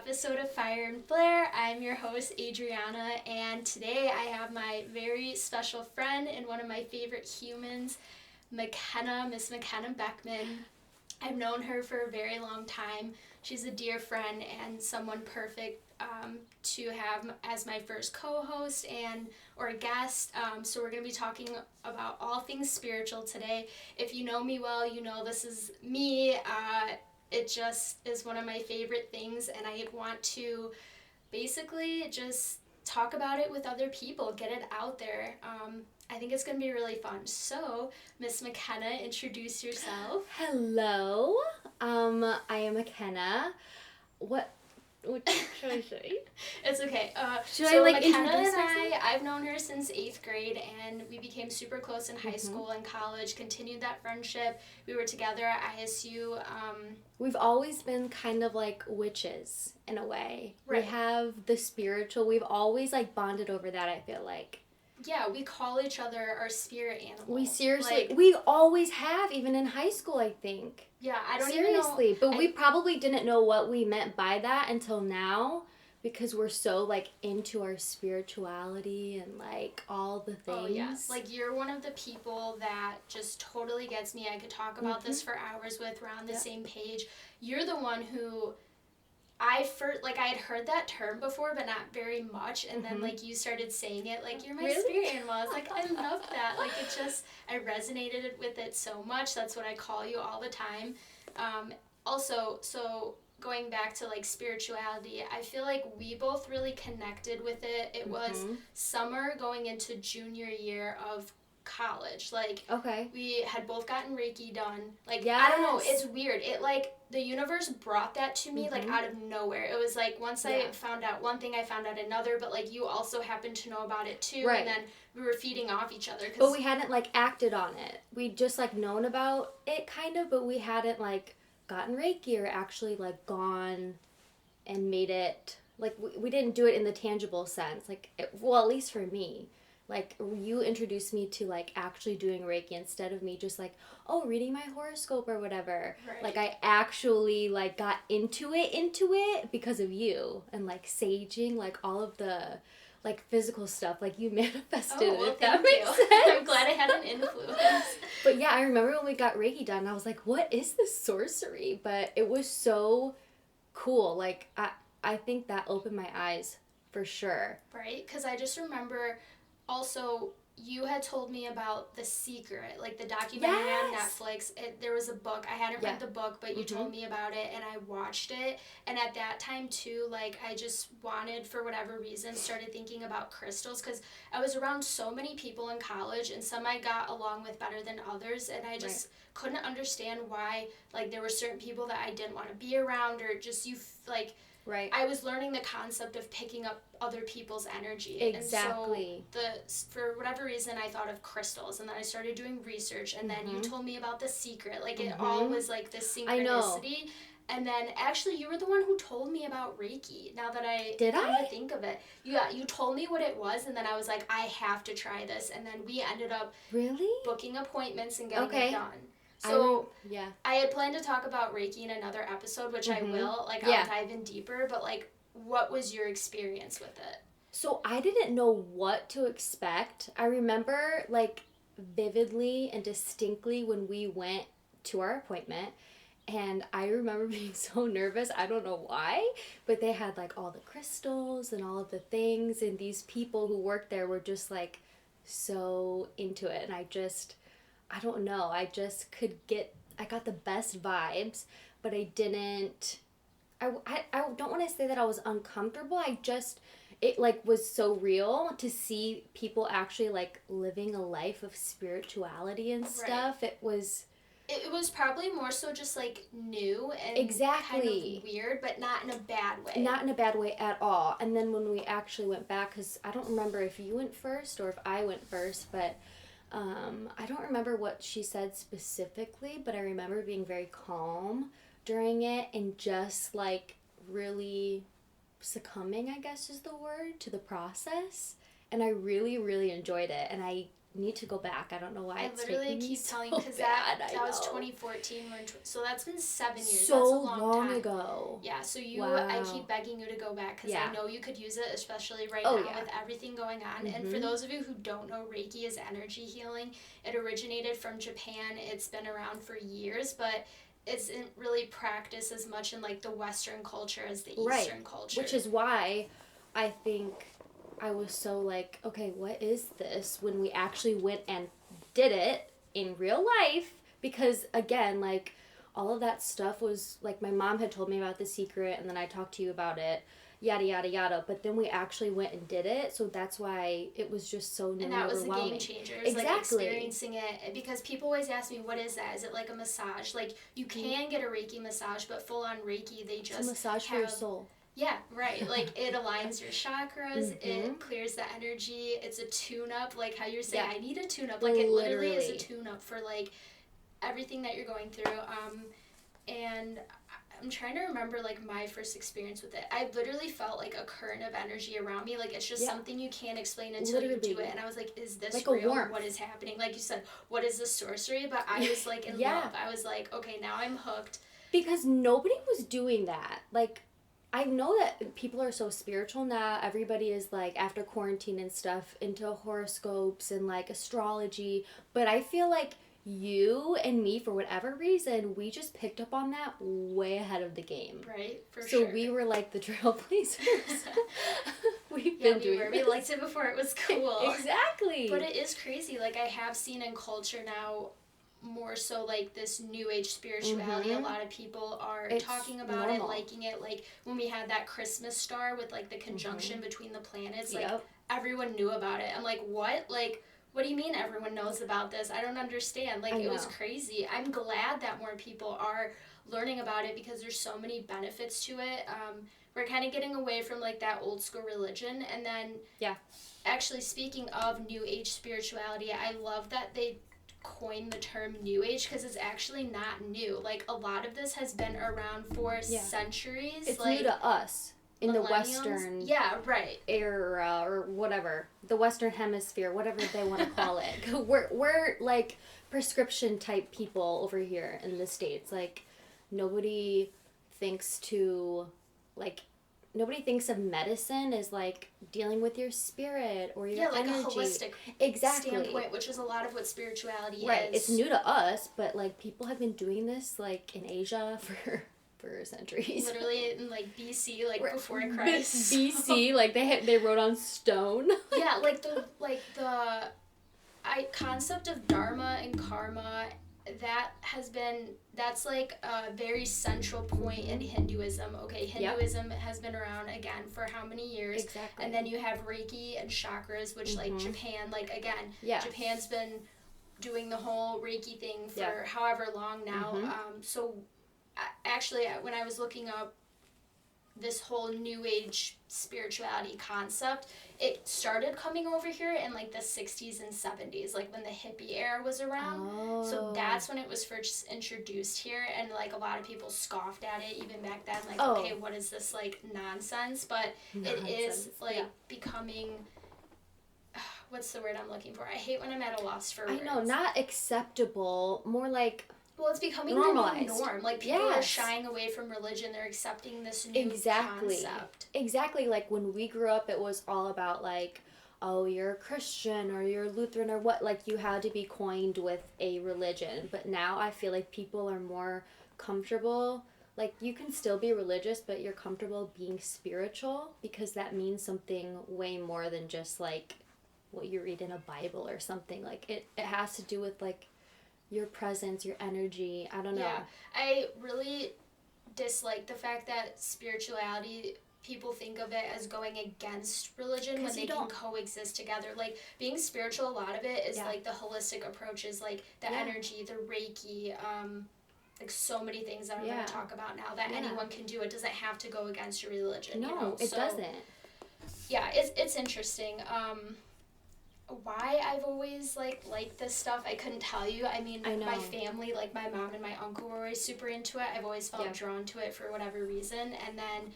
episode of Fire and Flair. I'm your host, Adrianna, and today I have my very special friend and one of my favorite humans, Miss Mackenna Beckman. I've known her for a very long time. She's a dear friend and someone perfect to have as my first co-host or guest. So we're going to be talking about all things spiritual today. If you know me well, you know this is me. It just is one of my favorite things, and I want to basically just talk about it with other people, get it out there. I think it's going to be really fun. So, Miss Mackenna, introduce yourself. Hello, I am Mackenna. What should I say? It's okay. Should so I Mackenna introduce and I've known her since 8th grade, and we became super close in high school and college, continued that friendship. We were together at ISU. We've always been kind of like witches in a way. Right. We have the spiritual. We've always bonded over that, I feel like. Yeah, we call each other our spirit animals. We seriously, we always have, even in high school, I think. Yeah, I don't seriously, even know. But we probably didn't know what we meant by that until now, because we're so into our spirituality and all the things. Oh yes, you're one of the people that just totally gets me. I could talk about this for hours with. We're on the same page. You're the one who I had heard that term before, but not very much, and then you started saying it, you're my spirit animal. I was like, I love that. I resonated with it so much. That's what I call you all the time. Also, so going back to spirituality, I feel like we both really connected with it. It was summer going into junior year of college. Okay. We had both gotten Reiki done. Yes. I don't know, it's weird. It the universe brought that to me out of nowhere. It was once I found out one thing, I found out another, but you also happened to know about it too. Right. And then we were feeding off each other. But we hadn't acted on it. We'd just known about it kind of, but we hadn't gotten Reiki or actually gone and made it we didn't do it in the tangible sense. At least for me. You introduced me to actually doing Reiki instead of me just reading my horoscope or whatever. Right. I actually got into it because of you and saging, all of the physical stuff. You manifested it, if that makes sense. I'm glad I had an influence. But yeah, I remember when we got Reiki done, I was like, what is this sorcery? But it was so cool. I think that opened my eyes for sure. Right? Because I just remember also, you had told me about The Secret, the documentary on Netflix. There was a book. I hadn't read the book, but you told me about it, and I watched it. And at that time, too, I just wanted, for whatever reason, started thinking about crystals, because I was around so many people in college, and some I got along with better than others, and I just couldn't understand why, there were certain people that I didn't want to be around, or just Right. I was learning the concept of picking up other people's energy. Exactly. And so for whatever reason, I thought of crystals, and then I started doing research, and then you told me about The Secret. It all was this synchronicity. I know. And then actually, you were the one who told me about Reiki. Now that I come to think of it, you told me what it was, and then I was like, I have to try this. And then we ended up really booking appointments and getting it done. So, yeah. I had planned to talk about Reiki in another episode, which I will. Like, Yeah. I'll dive in deeper, but, like, what was your experience with it? So I didn't know what to expect. I remember, like, vividly and distinctly when we went to our appointment, and I remember being so nervous. I don't know why, but they had, like, all the crystals and all of the things, and these people who worked there were just, like, so into it. And I don't know, I got the best vibes, but I didn't, I don't want to say that I was uncomfortable. It, like, was so real to see people actually, like, living a life of spirituality and stuff. Right. It was probably more so just, like, new and Exactly. kind of weird, but not in a bad way. Not in a bad way at all. And then when we actually went back, because I don't remember if you went first or if I went first, but I don't remember what she said specifically, but I remember being very calm during it and just, like, really succumbing, I guess is the word, to the process. And I really, really enjoyed it. And I need to go back. I don't know why it's taking me so bad. I literally keep telling you, because that was 2014. So that's been 7 years. So that's a long time ago. Yeah, so Wow. I keep begging you to go back, because I know you could use it, especially right now with everything going on. And for those of you who don't know, Reiki is energy healing. It originated from Japan. It's been around for years, but isn't really practiced as much in, like, the Western culture as the Eastern culture. Which is why I think I was so, like, okay, what is this, when we actually went and did it in real life. Because, again, like, all of that stuff was, like, my mom had told me about The Secret, and then I talked to you about it, yada, yada, yada. But then we actually went and did it, so that's why it was just so new and that was the overwhelming. game changer. Exactly. Like, experiencing it, because people always ask me, what is that? Is it like a massage? Like, you can get a Reiki massage, but full-on Reiki, they just it's a massage for your soul. Yeah, right. Like, it aligns your chakras, it clears the energy, it's a tune-up, like how you're saying, I need a tune-up. Like, it literally is a tune-up for, like, everything that you're going through. And I'm trying to remember, like, my first experience with it. I literally felt, like, a current of energy around me. Like, it's just something you can't explain until you do it. And I was like, is this like real? What is happening? Like you said, what is this sorcery? But I was, like, in love. I was like, okay, now I'm hooked. Because nobody was doing that. Like, I know that people are so spiritual now. Everybody is, like, after quarantine and stuff, into horoscopes and, like, astrology. But I feel like you and me, for whatever reason, we just picked up on that way ahead of the game. Right, for sure. So we were, like, the trailblazers. We've been doing this. We liked it before it was cool. Exactly. But it is crazy. Like, I have seen in culture now, more so, like, this new age spirituality. A lot of people are talking about it, liking it. Like, when we had that Christmas star with, like, the conjunction between the planets, like, everyone knew about it. I'm like, what? Like, what do you mean everyone knows about this? I don't understand. Like, it was crazy. I'm glad that more people are learning about it, because there's so many benefits to it. We're kind of getting away from, like, that old school religion. And then, actually, speaking of new age spirituality, I love that they coined the term new age, because it's actually not new. Like, a lot of this has been around for centuries. It's like, new to us in the Western era, or whatever, the Western hemisphere, whatever they want to call it. We're like prescription type people over here in the States. Like, nobody thinks of medicine as, like, dealing with your spirit or your like energy. A holistic standpoint, which is a lot of what spirituality is. Right, it's new to us, but, like, people have been doing this, like, in Asia for centuries. Literally in, like, BC, like, before Christ. BC, like, they wrote on stone. Yeah, like the concept of dharma and karma, that's like a very central point in Hinduism. Okay, Hinduism has been around, again, for how many years? Exactly. And then you have Reiki and chakras, which, like, Japan, like, again, Japan's been doing the whole Reiki thing for however long now. So, actually, when I was looking up this whole new age spirituality concept, it started coming over here in, like, the 60s and 70s, like, when the hippie era was around. So that's when it was first introduced here, and, like, a lot of people scoffed at it even back then, like, okay, what is this, like, nonsense? But it is, like, becoming, what's the word I'm looking for? I hate when I'm at a loss for words. I know, not acceptable, more like Well, it's becoming normalized. The new norm. Like, people are shying away from religion. They're accepting this new concept. Exactly. Like, when we grew up, it was all about, like, oh, you're a Christian or you're Lutheran or what. Like, you had to be coined with a religion. But now I feel like people are more comfortable. Like, you can still be religious, but you're comfortable being spiritual because that means something way more than just, like, what you read in a Bible or something. Like, it has to do with, like, your presence, your energy. I don't know. Yeah, I really dislike the fact that spirituality, people think of it as going against religion when they can coexist together. Like, being spiritual, a lot of it is like the holistic approaches, like the energy, the Reiki, like so many things that I'm going to talk about now that anyone can do. It doesn't have to go against your religion. No, it doesn't. Yeah, it's interesting. Why I've always liked this stuff, I couldn't tell you. I mean, my family, like my mom and my uncle, were always super into it. I've always felt drawn to it for whatever reason. And then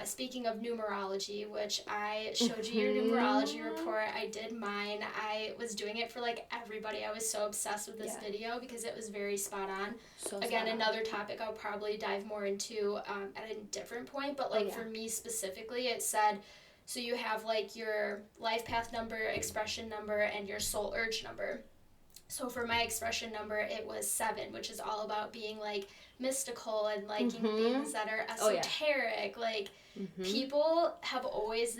speaking of numerology, which I showed you your numerology report, I did mine. I was doing it for like everybody. I was so obsessed with this video because it was very spot on. Again, another topic I'll probably dive more into at a different point, but like for me specifically, it said, so you have like your life path number, expression number, and your soul urge number. So for my expression number, it was 7, which is all about being like mystical and liking things that are esoteric. Like people have always,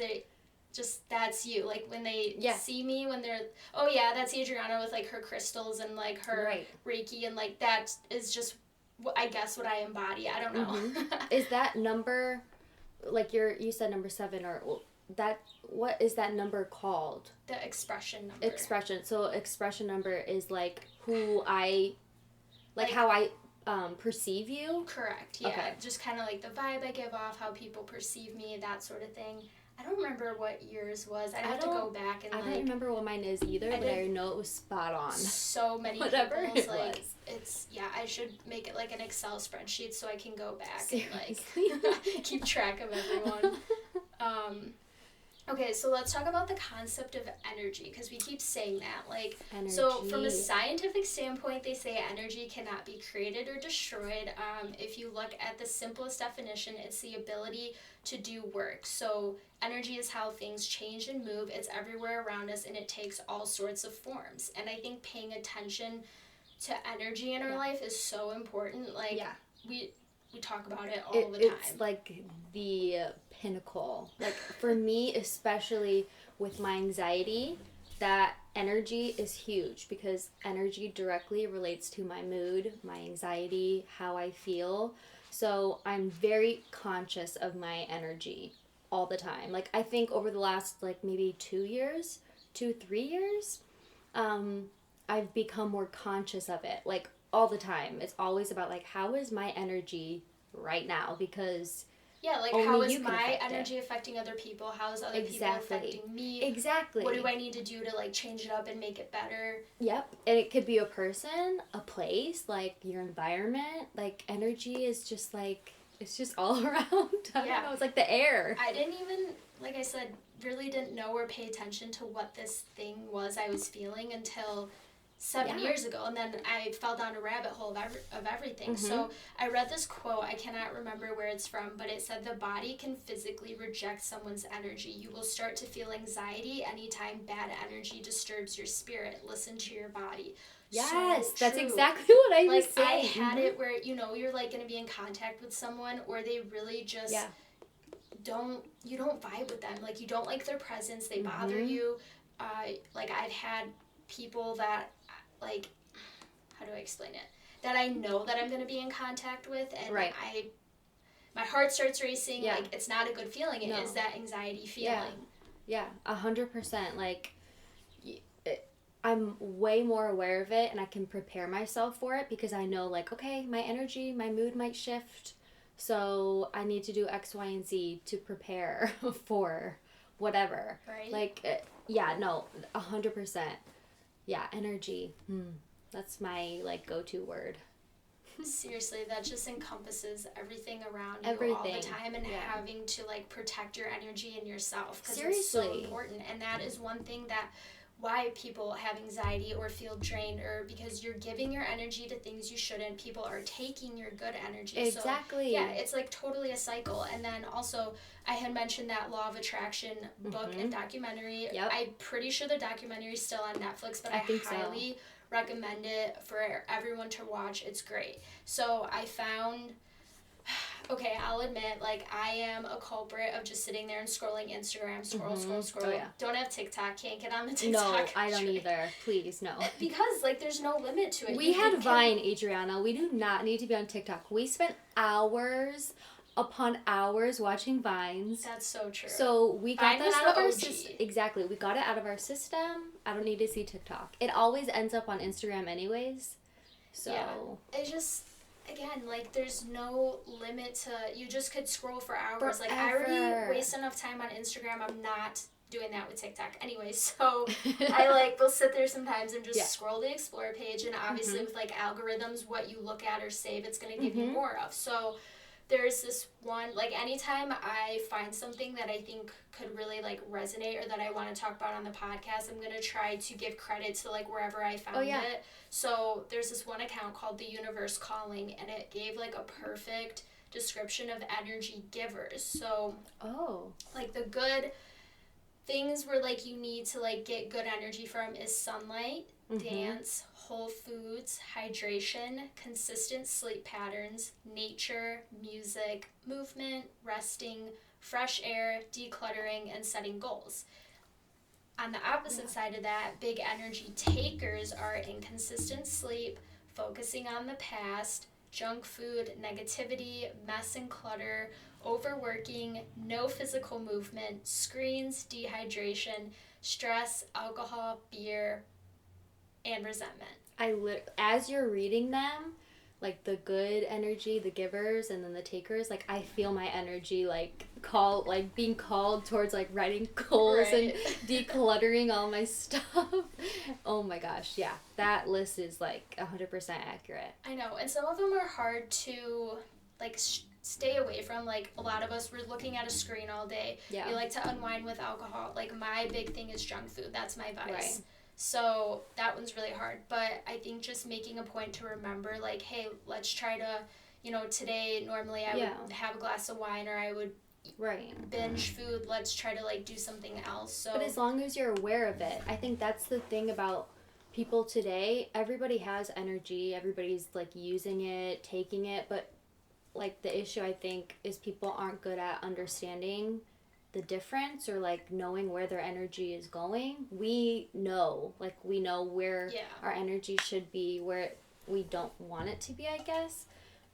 that's you. Like when they see me, when they're, oh yeah, that's Adrianna with like her crystals and like her Reiki, and like that is just, I guess, what I embody. I don't know. Is that number, like you said number 7, or that, what is that number called? The expression number. Expression. So expression number is like who I, like how I perceive you? Correct, yeah. Okay. Just kind of like the vibe I give off, how people perceive me, that sort of thing. I don't remember what yours was. I'd have to go back and I don't remember what mine is either, but I know it was spot on. So many people's, like, it's, I should make it like an Excel spreadsheet so I can go back Seriously? and like keep track of everyone. Okay, so let's talk about the concept of energy, because we keep saying that. Like, energy. So from a scientific standpoint, they say energy cannot be created or destroyed. If you look at the simplest definition, it's the ability to do work. So energy is how things change and move. It's everywhere around us, and it takes all sorts of forms. And I think paying attention to energy in our life is so important. Like, we talk about it all the time. It's like the pinnacle. Like for me, especially with my anxiety, that energy is huge because energy directly relates to my mood, my anxiety, how I feel. So I'm very conscious of my energy all the time. Like I think over the last like maybe 3 years, I've become more conscious of it. Like all the time. It's always about like how is my energy right now, because like how is my energy affecting other people, how is other people affecting me, what do I need to do to like change it up and make it better. And it could be a person, a place, like your environment. Like energy is just like, it's just all around. I don't know, it's like the air. I didn't even, like I said, really didn't know or pay attention to what this thing was I was feeling until 7 years ago, and then I fell down a rabbit hole of everything. So I read this quote, I cannot remember where it's from, but it said, the body can physically reject someone's energy. You will start to feel anxiety anytime bad energy disturbs your spirit. Listen to your body. Yes, so that's exactly what I was saying. I had it where, you're like going to be in contact with someone, or they really just you don't vibe with them. Like, you don't like their presence, they bother you. Like, I've had people that, like, how do I explain it? That I know that I'm going to be in contact with, and my heart starts racing. Like, it's not a good feeling. It is that anxiety feeling. 100%. Like, I'm way more aware of it, and I can prepare myself for it because I know, like, okay, my energy, my mood might shift, so I need to do X, Y, and Z to prepare for whatever. Right. Like, 100%. Yeah, energy. That's my, like, go-to word. Seriously, that just encompasses everything around you all the time, and having to, like, protect your energy and yourself, because it's so important. And that is one thing that why people have anxiety or feel drained, or because you're giving your energy to things you shouldn't. People are taking your good energy. Exactly. So, yeah, it's like totally a cycle. And then also, I had mentioned that Law of Attraction book and documentary. Yep. I'm pretty sure the documentary is still on Netflix, but I think highly recommend it for everyone to watch. It's great. So I found... Okay, I'll admit, like, I am a culprit of just sitting there and scrolling Instagram, scroll. Oh, yeah. Don't have TikTok, can't get on the TikTok. No, I don't either. Please, no. Because, like, there's no limit to it. We had Vine, Adrianna. We do not need to be on TikTok. We spent hours upon hours watching Vines. That's so true. So we got Vine that out of our OG. system. Exactly. We got it out of our system. I don't need to see TikTok. It always ends up on Instagram anyways. So. Yeah. It just... Again, like, there's no limit to... You just could scroll for hours. Forever. Like, I already waste enough time on Instagram. I'm not doing that with TikTok. Anyway, so I, like, will sit there sometimes and just scroll the Explore page. And obviously with, like, algorithms, what you look at or save, it's going to give you more of. So there's this one... Like, anytime I find something that I think could really, like, resonate or that I want to talk about on the podcast, I'm going to try to give credit to, like, wherever I found it. So there's this one account called The Universe Calling, and it gave, like, a perfect description of energy givers. So, like, the good things where, like, you need to, like, get good energy from is sunlight, dance, whole foods, hydration, consistent sleep patterns, nature, music, movement, resting, fresh air, decluttering, and setting goals. On the opposite side of that, big energy takers are inconsistent sleep, focusing on the past, junk food, negativity, mess and clutter, overworking, no physical movement, screens, dehydration, stress, alcohol, beer, and resentment. As you're reading them, like the good energy, the givers, and then the takers, like I feel my energy being called towards like writing goals and decluttering all my stuff. Oh my gosh, yeah, that list is like 100% accurate. I know, and some of them are hard to like stay away from. Like a lot of us, we're looking at a screen all day. We like to unwind with alcohol. Like my big thing is junk food. That's my vice. Right. So that one's really hard. But I think just making a point to remember, like, hey, let's try to, today normally I would have a glass of wine or I would binge food. Let's try to, like, do something else. So. But as long as you're aware of it, I think that's the thing about people today. Everybody has energy. Everybody's, like, using it, taking it. But, like, the issue, I think, is people aren't good at understanding the difference or like knowing where their energy is going. We know where our energy should be, where we don't want it to be, I guess.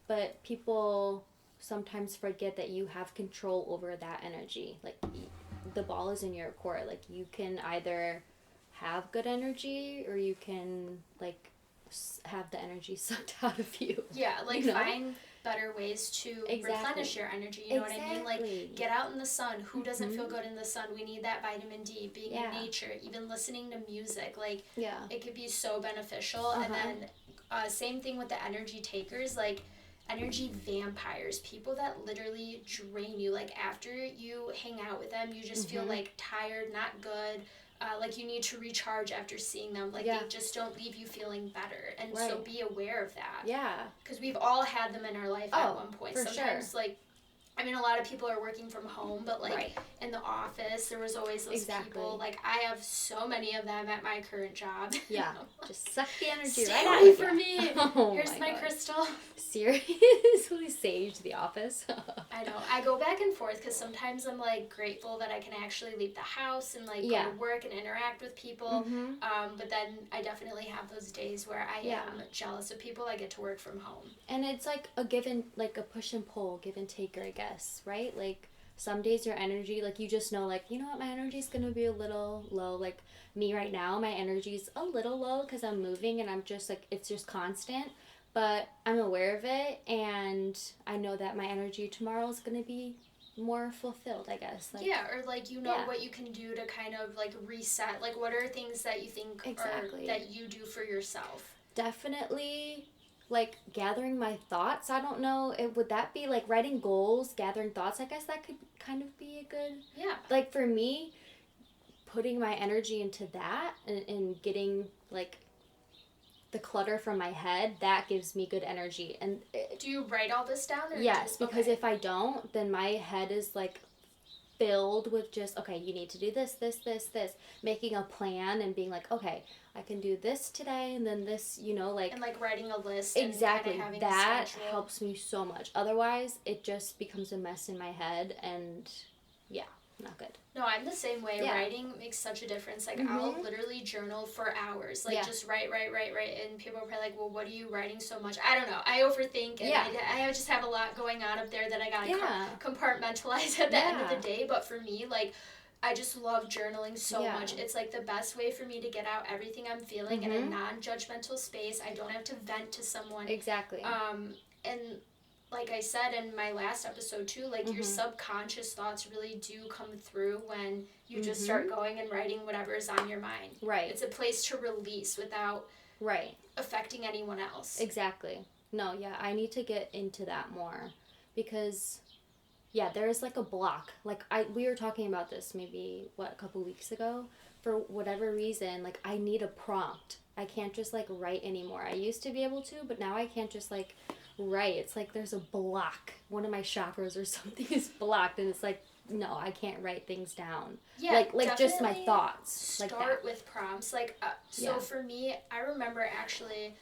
But people sometimes forget that you have control over that energy. Like the ball is in your court. Like you can either have good energy or you can like have the energy sucked out of you. Yeah, like find better ways to replenish your energy, you know what I mean? Like, get out in the sun. Who doesn't feel good in the sun? We need that vitamin D, being in nature, even listening to music. Like, it could be so beneficial. And then, same thing with the energy takers, like, energy vampires, people that literally drain you. Like, after you hang out with them, you just feel, like, tired, not good. Like, you need to recharge after seeing them. Like, they just don't leave you feeling better. And so be aware of that. Yeah. Because we've all had them in our life at one point. For Sometimes, sure. like, I mean, a lot of people are working from home, but, like, in the office, there was always those people. Like, I have so many of them at my current job. Yeah. Just suck the energy Stay right away out from me. Oh Here's my God. crystal. Seriously, Sage, the office. I know. I go back and forth because sometimes I'm, like, grateful that I can actually leave the house and, like, go to work and interact with people. But then I definitely have those days where I am jealous of people I get to work from home. And it's, like, a push and pull, give and take, I guess, right? Like, some days your energy, like, you just know, like, you know what, my energy's gonna be a little low. Like, me right now, my energy's a little low because I'm moving and I'm just, like, it's just constant. But I'm aware of it, and I know that my energy tomorrow is going to be more fulfilled, I guess. Like, or, like, what you can do to kind of, like, reset. Like, what are things that you think that you do for yourself? Definitely, like, gathering my thoughts. I don't know, would that be, like, writing goals, gathering thoughts? I guess that could kind of be a good... Yeah. Like, for me... putting my energy into that and getting like the clutter from my head, that gives me good energy. And do you write all this down? Or yes, because if I don't, then my head is like filled with just, okay, you need to do this, making a plan and being like, okay, I can do this today and then this, like. And like writing a list. Exactly. And having that a schedule. Helps me so much. Otherwise, it just becomes a mess in my head and yeah, not good. No, I'm the same way. Yeah. Writing makes such a difference. Like, I'll literally journal for hours. Like, just write. And people are probably like, well, what are you writing so much? I don't know. I overthink. And I just have a lot going on up there that I got to compartmentalize at the end of the day. But for me, like, I just love journaling so much. It's, like, the best way for me to get out everything I'm feeling in a non-judgmental space. I don't have to vent to someone. Exactly. And like I said in my last episode too, like your subconscious thoughts really do come through when you just start going and writing whatever is on your mind. Right. It's a place to release without affecting anyone else. Exactly. No, yeah, I need to get into that more because there's like a block. Like we were talking about this maybe a couple weeks ago. For whatever reason, like I need a prompt. I can't just like write anymore. I used to be able to, but now I can't just like write. It's like there's a block. One of my chakras or something is blocked, and it's like, no, I can't write things down. Yeah, like just my thoughts. Start with prompts. Like for me, I remember actually,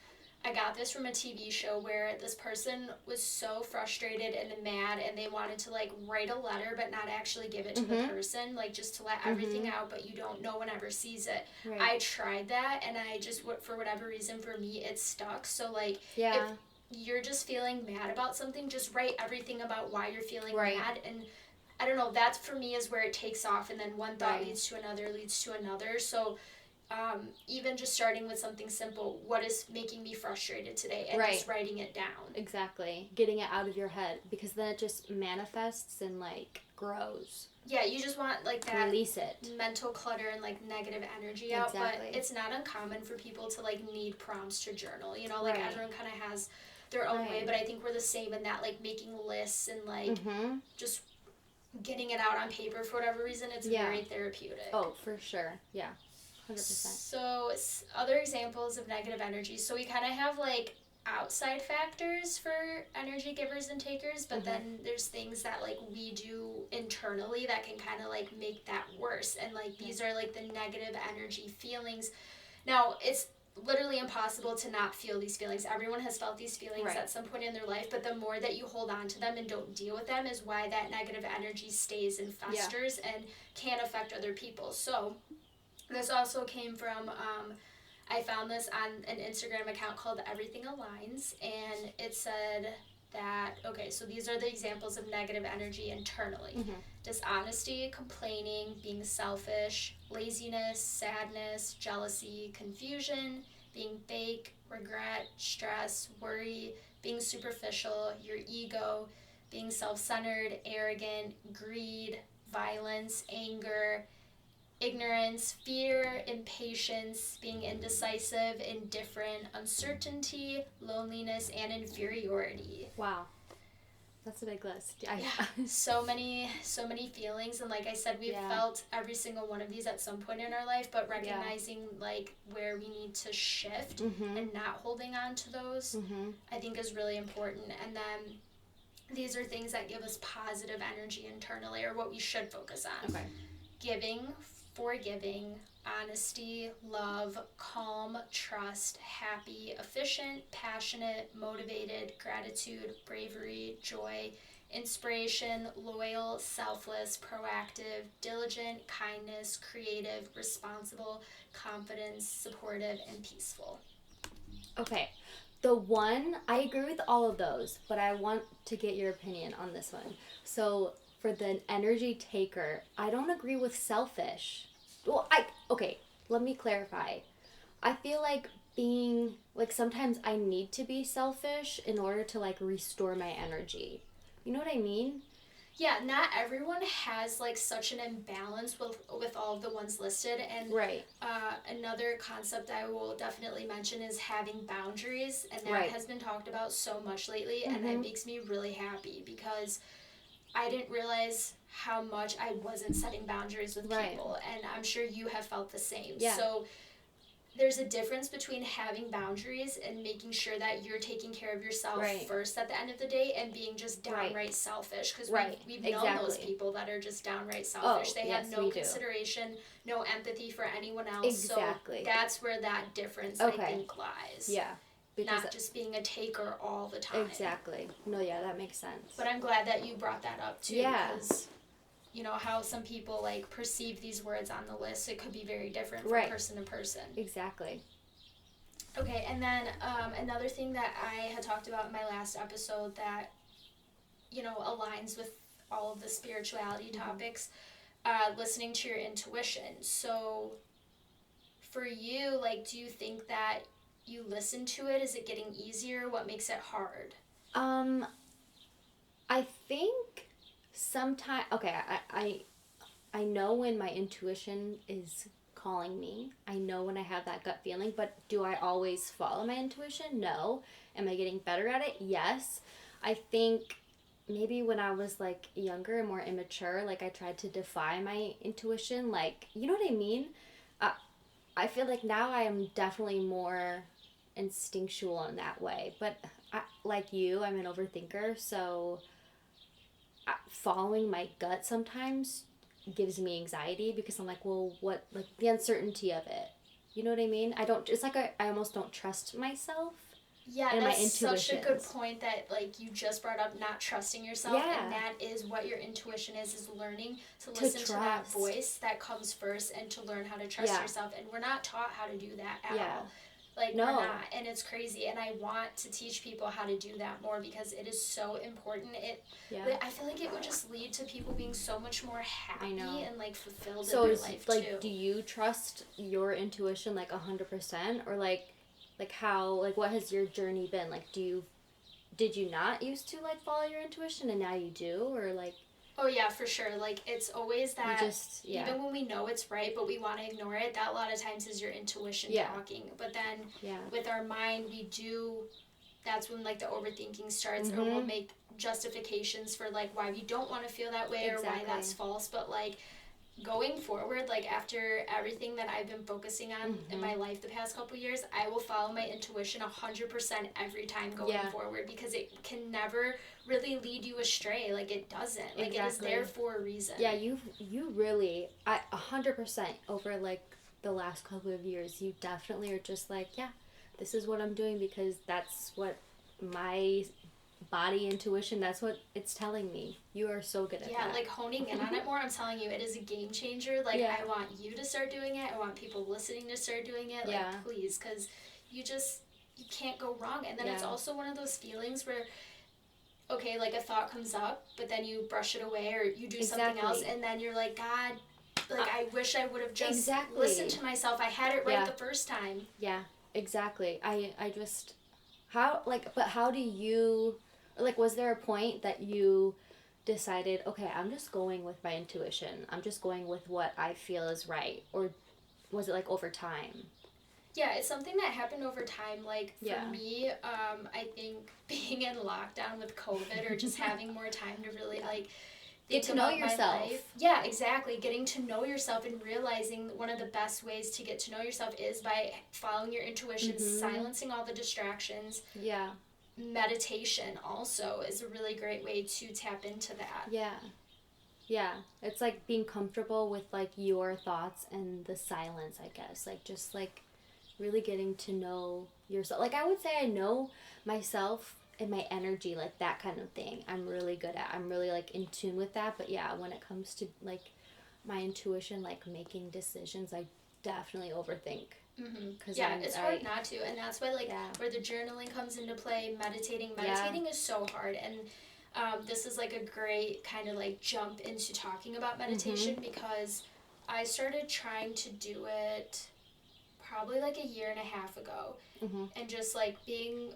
I got this from a TV show where this person was so frustrated and mad, and they wanted to like write a letter but not actually give it to the person, like just to let everything out, but you don't, no one ever sees it. Right. I tried that, and I just, for whatever reason, for me, it stuck. So like, if you're just feeling mad about something, just write everything about why you're feeling mad. And I don't know, that's for me is where it takes off, and then one thought leads to another. So even just starting with something simple, what is making me frustrated today, and just writing it down. Exactly. Getting it out of your head, because then it just manifests and like grows. Yeah, you just want like that release it, mental clutter and like negative energy out. But it's not uncommon for people to like need prompts to journal, like everyone kind of has their own way, but I think we're the same in that, like making lists and like just getting it out on paper for whatever reason, it's very therapeutic. Oh, for sure. Yeah, 100%. So other examples of negative energy, so we kind of have like outside factors for energy givers and takers, but then there's things that like we do internally that can kind of like make that worse, and like these are like the negative energy feelings. Now it's literally impossible to not feel these feelings. Everyone has felt these feelings at some point in their life, but the more that you hold on to them and don't deal with them is why that negative energy stays and festers and can affect other people. So this also came from, I found this on an Instagram account called Everything Aligns, and it said that, okay, so these are the examples of negative energy internally. Dishonesty, complaining, being selfish, laziness, sadness, jealousy, confusion, being fake, regret, stress, worry, being superficial, your ego, being self-centered, arrogant, greed, violence, anger, ignorance, fear, impatience, being indecisive, indifferent, uncertainty, loneliness, and inferiority. Wow. That's a big list. So many feelings, and like I said, we've felt every single one of these at some point in our life, but recognizing like where we need to shift and not holding on to those, I think is really important. And then these are things that give us positive energy internally, or what we should focus on. Okay. Giving, forgiving, honesty, love, calm, trust, happy, efficient, passionate, motivated, gratitude, bravery, joy, inspiration, loyal, selfless, proactive, diligent, kindness, creative, responsible, confident, supportive, and peaceful. Okay. The one, I agree with all of those, but I want to get your opinion on this one. So for the energy taker, I don't agree with selfish. Well, okay, let me clarify. I feel like being, like sometimes I need to be selfish in order to like restore my energy. You know what I mean? Yeah, not everyone has like such an imbalance with all of the ones listed, and another concept I will definitely mention is having boundaries, and that has been talked about so much lately, and that makes me really happy because I didn't realize how much I wasn't setting boundaries with people, and I'm sure you have felt the same. Yeah. So there's a difference between having boundaries and making sure that you're taking care of yourself first at the end of the day, and being just downright selfish, because we've known those people that are just downright selfish. They have no consideration, no empathy for anyone else. So that's where that difference I think lies. Yeah. Not just being a taker all the time. Exactly. No, yeah, that makes sense. But I'm glad that you brought that up too. Yeah. Because you know how some people like perceive these words on the list. It could be very different from person to person. Exactly. Okay, and then another thing that I had talked about in my last episode that, you know, aligns with all of the spirituality topics, listening to your intuition. So for you, like, do you think that you listen to it? Is it getting easier? What makes it hard? I think sometimes, okay, I know when my intuition is calling me. I know when I have that gut feeling, but do I always follow my intuition? No. Am I getting better at it? Yes. I think maybe when I was like younger and more immature, like I tried to defy my intuition, like, you know what I mean? I feel like now I am definitely more instinctual in that way, but like you, I'm an overthinker, so following my gut sometimes gives me anxiety, because I'm like, well, what, like the uncertainty of it, you know what I mean? It's like I almost don't trust myself. Yeah, that's such a good point that like you just brought up, not trusting yourself. Yeah. And that is what your intuition is learning to listen to that voice that comes first, and to learn how to trust yourself. And we're not taught how to do that at all. Like, we're not, and it's crazy, and I want to teach people how to do that more, because it is so important. I feel like it would just lead to people being so much more happy and like fulfilled in their life too. So, do you trust your intuition like 100%, or like how, like, what has your journey been? Like, did you not used to like follow your intuition and now you do, or like? Oh yeah, for sure. Like, it's always that, even when we know it's right, but we want to ignore it, that a lot of times is your intuition talking. But then with our mind, that's when like the overthinking starts, or we'll make justifications for like why we don't want to feel that way, or why that's false. But like, going forward, like after everything that I've been focusing on in my life the past couple years, I will follow my intuition 100% every time going forward, because it can never really lead you astray. Like, it doesn't. Like, it is there for a reason. Yeah, you really, 100% over like the last couple of years, you definitely are just like, yeah, this is what I'm doing, because that's what my body intuition, that's what it's telling me. You are so good at that. Yeah, like honing in on it more, I'm telling you, it is a game changer. Like, I want you to start doing it. I want people listening to start doing it. Like, please, because you can't go wrong. And then it's also one of those feelings where, okay, like a thought comes up, but then you brush it away, or you do something else, and then you're like, God, like, I wish I would have just listened to myself. I had it right the first time. Yeah, exactly. I just, how do you, like, was there a point that you decided, okay, I'm just going with my intuition, I'm just going with what I feel is right, or was it like over time? Yeah, it's something that happened over time. Like, for me, I think being in lockdown with COVID, or just having more time to really like get to know yourself. Yeah, exactly. Getting to know yourself, and realizing one of the best ways to get to know yourself is by following your intuition, silencing all the distractions. Yeah. Meditation also is a really great way to tap into that. Yeah, it's like being comfortable with like your thoughts and the silence, I guess. Like, just like really getting to know yourself. Like, I would say I know myself and my energy, like that kind of thing. I'm really good at. I'm really like in tune with that. But yeah, when it comes to like my intuition, like making decisions, I definitely overthink. It's hard not to, and that's why where the journaling comes into play. Meditating is so hard, and this is like a great kind of like jump into talking about meditation, because I started trying to do it probably like a year and a half ago, and just like being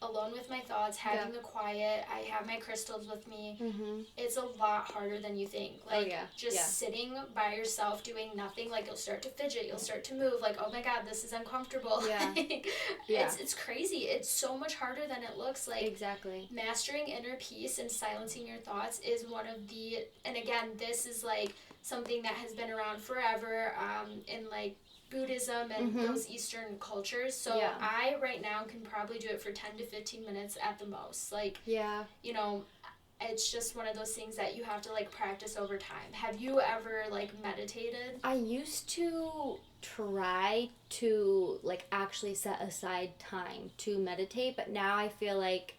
alone with my thoughts, having the quiet. I have my crystals with me. Mm-hmm. It's a lot harder than you think. Like, sitting by yourself doing nothing, like, you'll start to fidget, you'll start to move, like, oh my god, this is uncomfortable. Yeah. It's crazy. It's so much harder than it looks. Like, exactly. Mastering inner peace and silencing your thoughts is one of the, and again, this is, like, something that has been around forever, in, like, Buddhism and those Eastern cultures. So I right now can probably do it for 10 to 15 minutes at the most. Like, you know, it's just one of those things that you have to, like, practice over time. Have you ever, like, meditated? I used to try to, like, actually set aside time to meditate, but now I feel like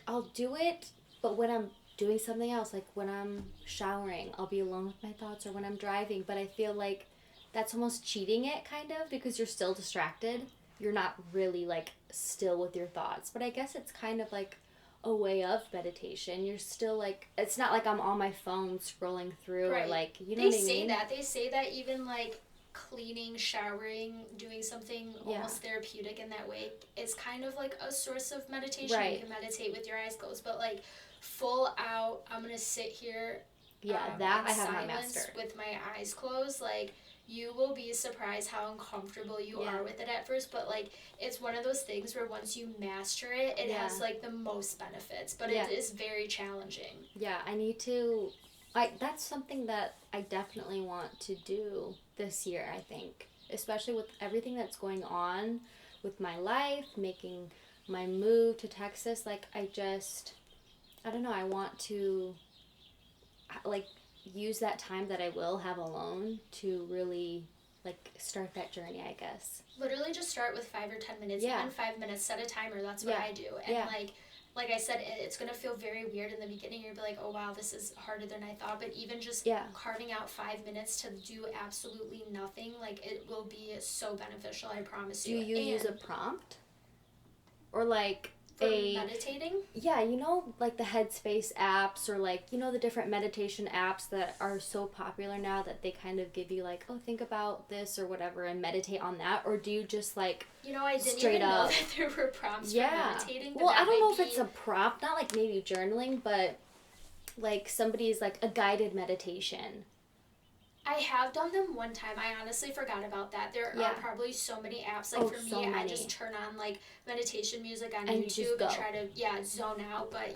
I'll do it, but when I'm doing something else, like when I'm showering, I'll be alone with my thoughts, or when I'm driving, but I feel like that's almost cheating it, kind of, because you're still distracted. You're not really, like, still with your thoughts. But I guess it's kind of like a way of meditation. You're still, like, it's not like I'm on my phone scrolling through, or, like, you know what I mean? They say that even, like, cleaning, showering, doing something almost therapeutic in that way is kind of like a source of meditation. Right. You can meditate with your eyes closed, but, like, full out, I'm going to sit here that I have not mastered. With my eyes closed, like, you will be surprised how uncomfortable you are with it at first, but, like, it's one of those things where once you master it, it has, like, the most benefits, but it is very challenging. Yeah, that's something that I definitely want to do this year, I think, especially with everything that's going on with my life, making my move to Texas. Like, I don't know, I want to, like, use that time that I will have alone to really, like, start that journey, I guess. Literally just start with 5 or 10 minutes, even 5 minutes, set a timer. That's what I do. And like I said, it's going to feel very weird in the beginning. You'll be like, oh wow, this is harder than I thought. But even just carving out 5 minutes to do absolutely nothing, like, it will be so beneficial, I promise you. Do you use a prompt? Or, like, for meditating? Yeah, you know, like the Headspace apps, or, like, you know, the different meditation apps that are so popular now that they kind of give you, like, oh, think about this or whatever and meditate on that? Or do you just, like, you know, I didn't even know that there were prompts for meditating. Well, I don't know if it's a prompt, not like maybe journaling, but like somebody's, like, a guided meditation. I have done them one time. I honestly forgot about that. There are probably so many apps. Like, for me, I just turn on, like, meditation music on YouTube and try to, zone out. But,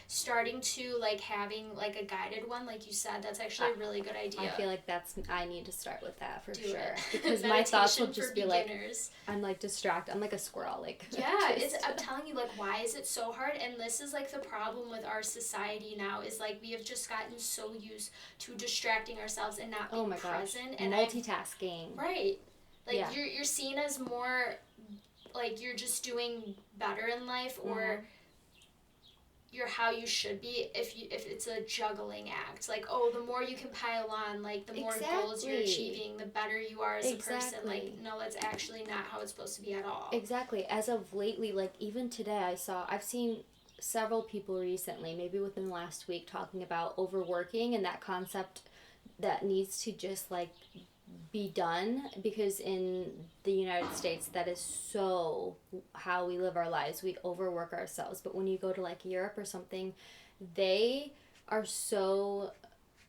starting to, like, having, like, a guided one, like you said, that's actually a really good idea. I feel like I need to start with that for sure. Because my thoughts will just be beginners. Like, I'm, like, distracted. I'm like a squirrel. Like, I'm telling you, like, why is it so hard? And this is, like, the problem with our society now is, like, we have just gotten so used to distracting ourselves and not being present. And multitasking. Right. Like, you're seen as more, like, you're just doing better in life, or you're how you should be if it's a juggling act. Like, oh, the more you can pile on, like, the more goals you're achieving, the better you are as a person. Like, no, that's actually not how it's supposed to be at all. Exactly. As of lately, like, even today, I've seen several people recently, maybe within the last week, talking about overworking and that concept that needs to just, like, be done, because in the United States, that is so how we live our lives. We overwork ourselves. But when you go to, like, Europe or something, they are so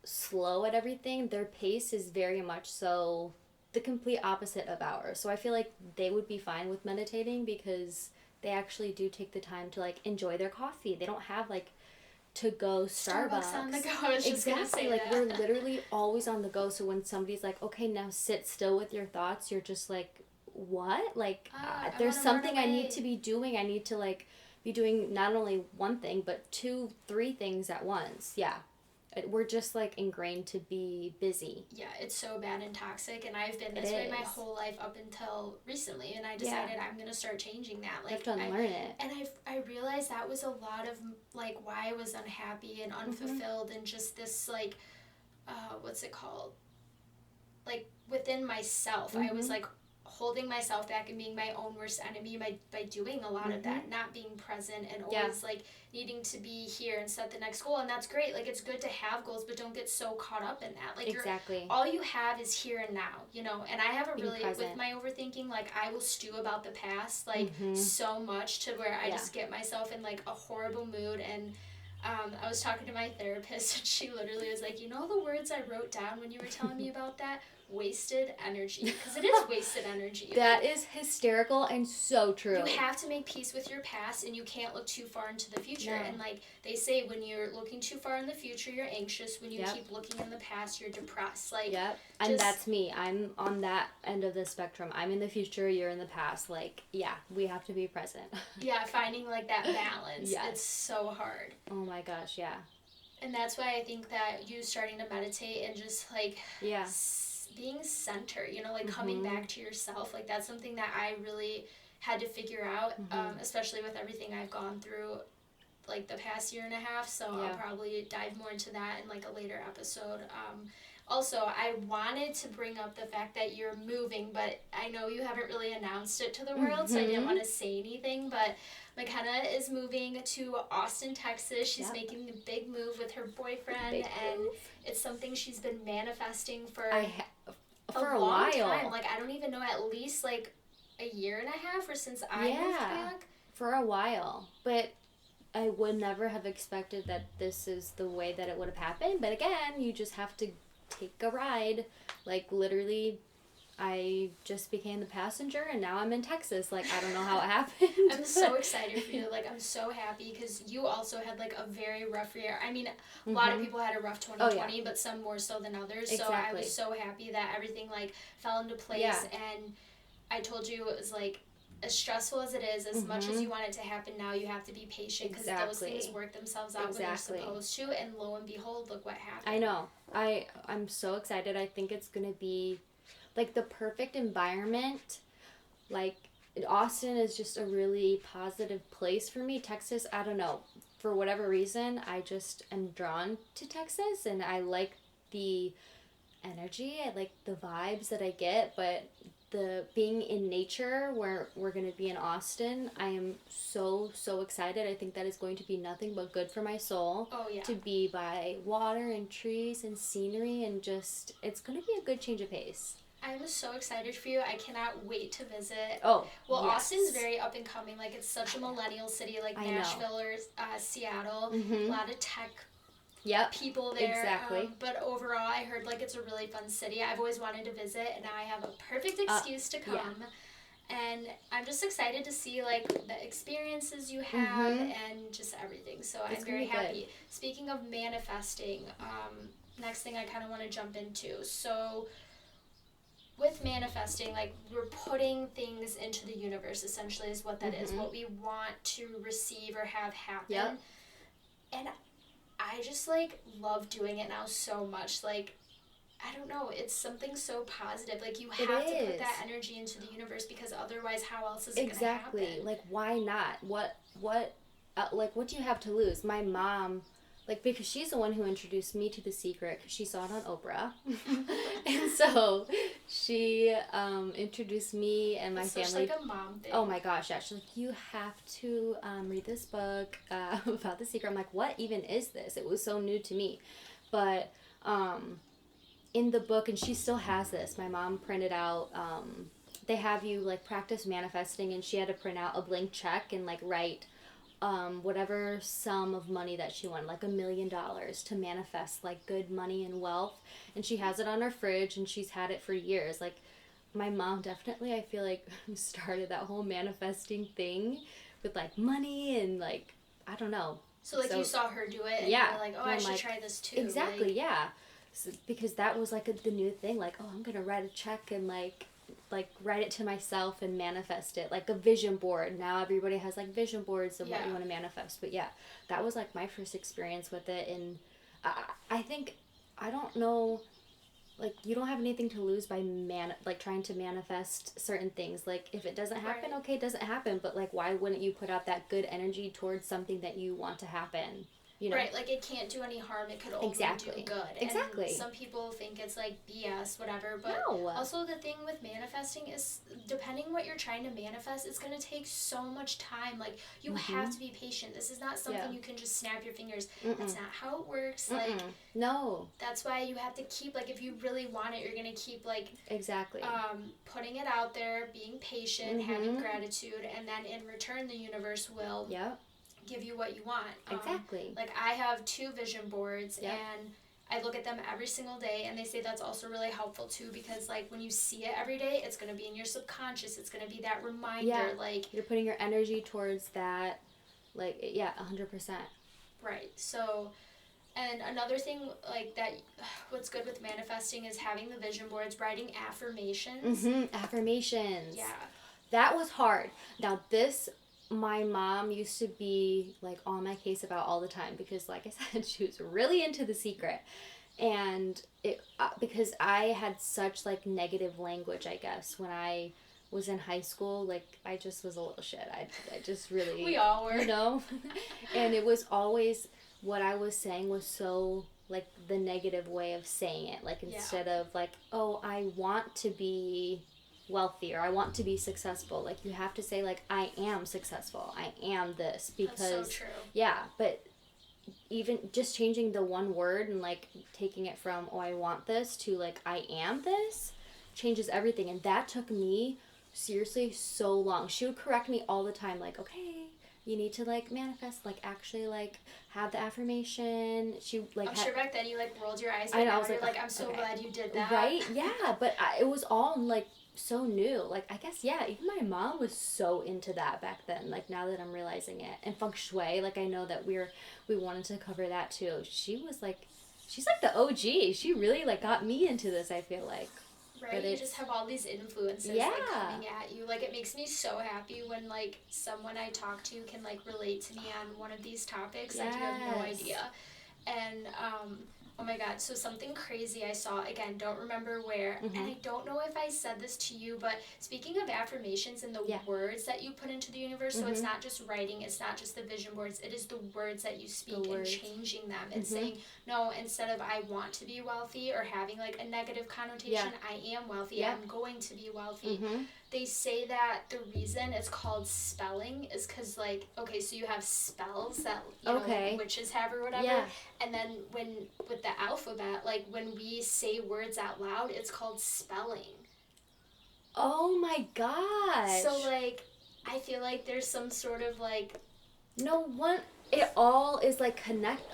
slow at everything. Their pace is very much so the complete opposite of ours. So I feel like they would be fine with meditating, because they actually do take the time to, like, enjoy their coffee. They don't have, like, to go Starbucks on the go. I was just gonna say like that. We're literally always on the go. So when somebody's like, okay, now sit still with your thoughts, you're just like, what? Like, there's something I need to be doing. I need to, like, be doing not only one thing, but 2, 3 things at once. Yeah. We're just, like, ingrained to be busy. Yeah, it's so bad and toxic, and I've been this way my whole life up until recently, and I decided I'm going to start changing that. Like, you have to unlearn it. And I realized that was a lot of, like, why I was unhappy and unfulfilled, and just this, like, what's it called? Like, within myself, I was, like, holding myself back and being my own worst enemy by doing a lot of that, not being present and always like needing to be here and set the next goal. And that's great. Like, it's good to have goals, but don't get so caught up in that. Like, all you have is here and now, you know. And I have a really, with my overthinking, like, I will stew about the past, like, so much to where I just get myself in, like, a horrible mood. And I was talking to my therapist, and she literally was like, you know the words I wrote down when you were telling me about that? Wasted energy, because it is wasted energy. That is hysterical and so true. You have to make peace with your past, and you can't look too far into the future. And like they say, when you're looking too far in the future, you're anxious. When you keep looking in the past, you're depressed. Like, and that's me. I'm on that end of the spectrum. I'm in the future, you're in the past. Like, we have to be present. Finding like that balance. It's so hard. Oh my gosh, And that's why I think that you starting to meditate and just like being centered, you know, like coming back to yourself, like that's something that I really had to figure out, especially with everything I've gone through like the past year and a half. So I'll probably dive more into that in like a later episode. Also, I wanted to bring up the fact that you're moving, but I know you haven't really announced it to the world, so I didn't want to say anything, but Mackenna is moving to Austin, Texas. She's making a big move with her boyfriend, and it's something she's been manifesting for a long time. Like, I don't even know, at least like a year and a half, or since I moved back. For a while, but I would never have expected that this is the way that it would have happened. But again, you just have to take a ride. Like, literally, I just became the passenger, and now I'm in Texas. Like, I don't know how it happened. I'm so excited for you. Like, I'm so happy, because you also had, like, a very rough year. I mean, a lot of people had a rough 2020, but some more so than others. So I was so happy that everything, like, fell into place. And I told you it was, like, as stressful as it is, as much as you want it to happen now, you have to be patient, because those things work themselves out when they're supposed to. And lo and behold, look what happened. I know. I'm so excited. I think it's going to be like the perfect environment. Like, Austin is just a really positive place for me. Texas, I don't know, for whatever reason, I just am drawn to Texas, and I like the energy, I like the vibes that I get. But the being in nature, where we're going to be in Austin, I am so excited. I think that is going to be nothing but good for my soul. To be by water and trees and scenery, and just, it's going to be a good change of pace. I'm so excited for you. I cannot wait to visit. Austin's very up and coming. Like, it's such a millennial city, like Nashville or Seattle. A lot of tech people there. Exactly. But overall, I heard, like, it's a really fun city. I've always wanted to visit, and now I have a perfect excuse to come. And I'm just excited to see, like, the experiences you have and just everything. So I'm very happy. Speaking of manifesting, next thing I kind of want to jump into. So with manifesting, like, we're putting things into the universe, essentially, is what that is. What we want to receive or have happen. And I just, like, love doing it now so much. Like, I don't know, it's something so positive. Like, you have to put that energy into the universe, because otherwise, how else is it going to happen? Exactly. Like, why not? What do you have to lose? My mom, like, because she's the one who introduced me to The Secret, because she saw it on Oprah. And so she introduced me and my family. It's like a mom thing. Oh my gosh, yeah. She's like, you have to read this book about The Secret. I'm like, what even is this? It was so new to me. But in the book, and she still has this, my mom printed out, they have you, like, practice manifesting, and she had to print out a blank check and, like, write whatever sum of money that she wanted, like $1 million, to manifest, like, good money and wealth. And she has it on her fridge, and she's had it for years. Like, my mom definitely, I feel like, started that whole manifesting thing with, like, money and, like, I don't know. So, like, you saw her do it, and you're like, I should try this too. Exactly, like, so, because that was, like, the new thing. Like, I'm going to write a check and, like, write it to myself and manifest it, like a vision board. Now everybody has, like, vision boards of what you want to manifest. But that was, like, my first experience with it. And I think, I don't know, like, you don't have anything to lose by trying to manifest certain things. Like, if it doesn't happen, okay, it doesn't happen. But, like, why wouldn't you put out that good energy towards something that you want to happen? you know. Right, like it can't do any harm, it could only Exactly. do good. Exactly. And some people think it's like BS, whatever, but No. also the thing with manifesting is depending what you're trying to manifest, it's going to take so much time. Like you have to be patient. This is not something you can just snap your fingers. That's not how it works. Like no. That's why you have to keep, like, if you really want it, you're going to keep, like, exactly. Putting it out there, being patient, having gratitude, and then in return the universe will give you what you want. Exactly. Like, I have 2 vision boards, and I look at them every single day, and they say that's also really helpful, too, because, like, when you see it every day, it's going to be in your subconscious. It's going to be that reminder, like... You're putting your energy towards that, like, 100%. Right. So... And another thing, like, that, what's good with manifesting is having the vision boards, writing affirmations. Affirmations. Yeah. That was hard. Now, my mom used to be, like, on my case about all the time because, like I said, she was really into The Secret. And because I had such, like, negative language, I guess, when I was in high school, like, I just was a little shit. I just really... We all were. You know? And it was always... What I was saying was so, like, the negative way of saying it. Like, instead of, like, oh, I want to be wealthy or I want to be successful. Like, you have to say, like, I am successful. I am this. Because, that's so true. Yeah, but even just changing the one word and, like, taking it from, oh, I want this to, like, I am this changes everything. And that took me, seriously, so long. She would correct me all the time, like, okay, you need to, like, manifest, like, actually, like, have the affirmation. She, like... I'm sure back then you, like, rolled your eyes. I know, I was you're like, I'm so glad you did that. Right? Yeah, but it was all, like, so new. Like, I guess, yeah, even my mom was so into that back then, like, now that I'm realizing it. And feng shui, like, I know that we wanted to cover that, too. She was, like, she's, like, the OG. She really, like, got me into this, I feel like. Right, you just have all these influences like coming at you. Like, it makes me so happy when, like, someone I talk to can, like, relate to me on one of these topics. Like, you have no idea. And oh my god, so something crazy I saw, again, don't remember where, and I don't know if I said this to you, but speaking of affirmations and the words that you put into the universe, so it's not just writing, it's not just the vision boards, it is the words that you speak and changing them and saying, no, instead of I want to be wealthy or having, like, a negative connotation, I am wealthy, I'm going to be wealthy. They say that the reason it's called spelling is because, like, okay, so you have spells that, you know, like witches have or whatever, and then with the alphabet, like, when we say words out loud, it's called spelling. Oh my gosh. So, like, I feel like there's some sort of, like... No one... It all is, like,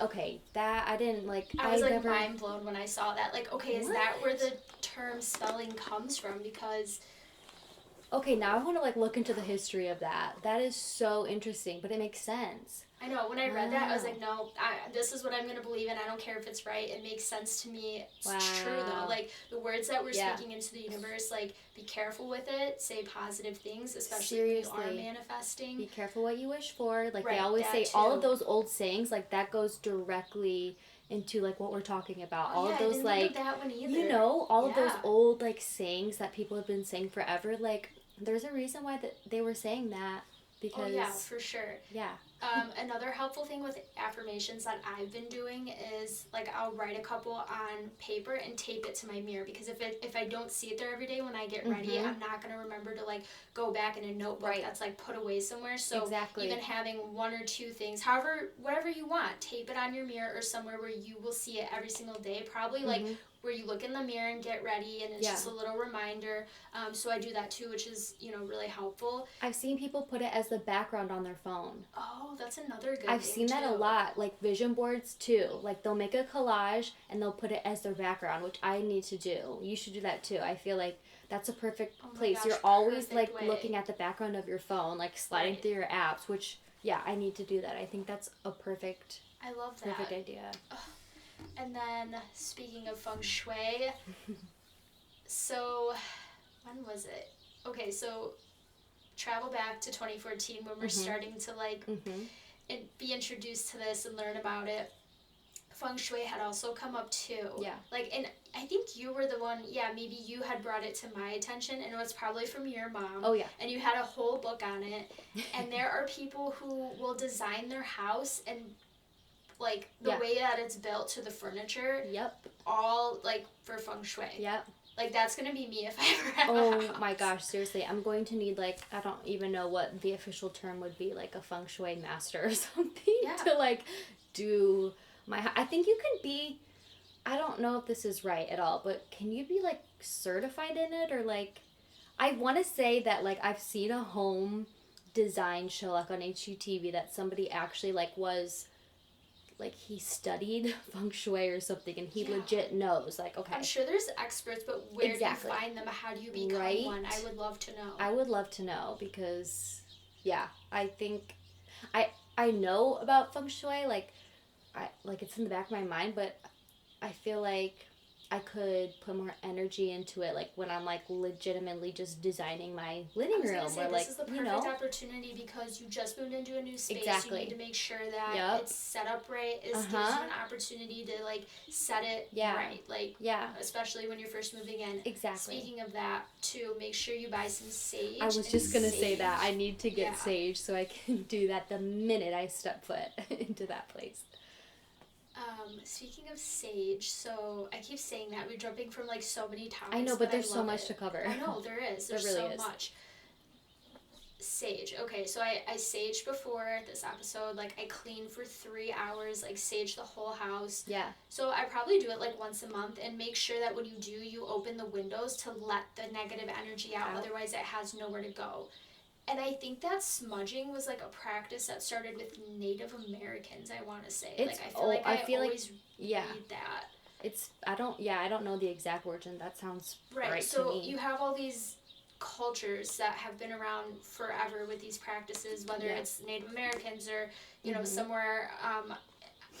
okay, that, I didn't, like... I was, like, mind blown when I saw that. Like, okay, is that where the term spelling comes from? Because... Okay, now I want to, like, look into the history of that. That is so interesting, but it makes sense. I know. When I read that, I was like, no, this is what I'm going to believe in. I don't care if it's right. It makes sense to me. It's true, though. Like, the words that we're speaking into the universe, like, be careful with it. Say positive things, especially when you are manifesting. Be careful what you wish for. Like, they always say, all of those old sayings, like, that goes directly into, like, what we're talking about. All of those, I didn't like, think of that one either. You know, all of those old, like, sayings that people have been saying forever, like... There's a reason why they were saying that, because... Oh, yeah, for sure. Yeah. Another helpful thing with affirmations that I've been doing is, like, I'll write a couple on paper and tape it to my mirror, because if I don't see it there every day when I get ready, I'm not going to remember to, like, go back in a notebook that's, like, put away somewhere. So even having 1 or 2 things, whatever you want, tape it on your mirror or somewhere where you will see it every single day, probably, like, where you look in the mirror and get ready, and it's just a little reminder. So I do that too, which is, you know, really helpful. I've seen people put it as the background on their phone. Oh, that's another good I've seen that a lot, like vision boards too. Like, they'll make a collage and they'll put it as their background, which I need to do. You should do that too. I feel like that's a perfect place. You're always, like, looking at the background of your phone, like, sliding through your apps, which, I need to do that. I think that's a perfect... I love that. Perfect idea. And then, speaking of feng shui, so, when was it? Okay, so, travel back to 2014 when we're starting to, like, be introduced to this and learn about it. Feng shui had also come up, too. Yeah. Like, and I think you were the one, maybe you had brought it to my attention, and it was probably from your mom. Oh, yeah. And you had a whole book on it. And there are people who will design their house and like the way that it's built to the furniture. Yep. All like for feng shui. Yep. Like that's gonna be me if I ever have a house. My gosh, seriously, I'm going to need like, I don't even know what the official term would be, like a feng shui master or something to like do I think you can be, I don't know if this is right at all, but can you be like certified in it, or like, I want to say that like I've seen a home design show like on HGTV that somebody actually like was like he studied feng shui or something, and he legit knows, like, okay. I'm sure there's experts, but where do you find them? How do you become one? I would love to know. I would love to know because, I think I know about feng shui, like it's in the back of my mind, but I feel like I could put more energy into it, like when I'm like legitimately just designing my living room. This is the perfect opportunity because you just moved into a new space. Exactly. You need to make sure that it's set up right. It gives you an opportunity to like set it right, like especially when you're first moving in. Exactly. Speaking of that, too, make sure you buy some sage. I was just gonna say that I need to get sage so I can do that the minute I step foot into that place. Speaking of sage, so I keep saying that we're jumping from like so many topics. I know, but there's so much to cover. I know, there is. There's really so much. Sage. Okay, so I saged before this episode. Like I cleaned for 3 hours, like saged the whole house. Yeah. So I probably do it like once a month, and make sure that when you do, you open the windows to let the negative energy out. Otherwise, it has nowhere to go. And I think that smudging was like a practice that started with Native Americans, I want to say. I feel like read that. I don't know the exact words, and that sounds right to me. So you have all these cultures that have been around forever with these practices, whether it's Native Americans or, you know, somewhere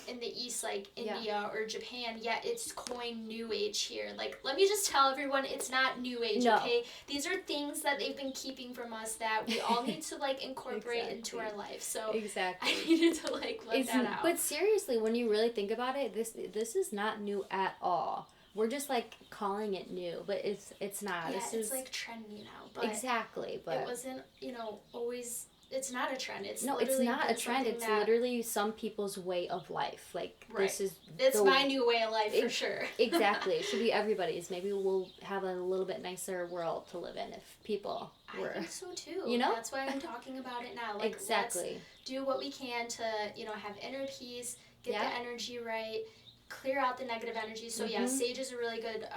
in the East, like India or Japan, yet it's coined New Age here. Like, let me just tell everyone, it's not New Age, okay? These are things that they've been keeping from us that we all need to, like, incorporate into our life. So I needed to, like, let that out. But seriously, when you really think about it, this is not new at all. We're just, like, calling it new, but it's not. Yeah, it's, like, trendy now. But exactly, but it wasn't, you know, always... It's not a trend. It's not a trend. It's literally some people's way of life. Like, this is... It's my new way of life, for sure. Exactly. It should be everybody's. Maybe we'll have a little bit nicer world to live in if people were... I think so, too. You know? That's why I'm talking about it now. Like, let's do what we can to, you know, have inner peace, get the energy right, clear out the negative energy. So sage is a really good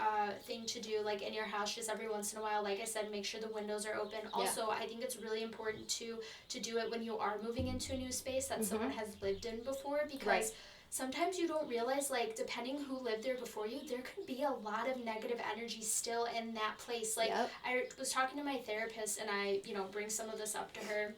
thing to do, like in your house, just every once in a while. Like I said, make sure the windows are open. Also, I think it's really important to do it when you are moving into a new space that someone has lived in before, because sometimes you don't realize, like, depending who lived there before you, there could be a lot of negative energy still in that place. Like, I was talking to my therapist, and I, you know, bring some of this up to her.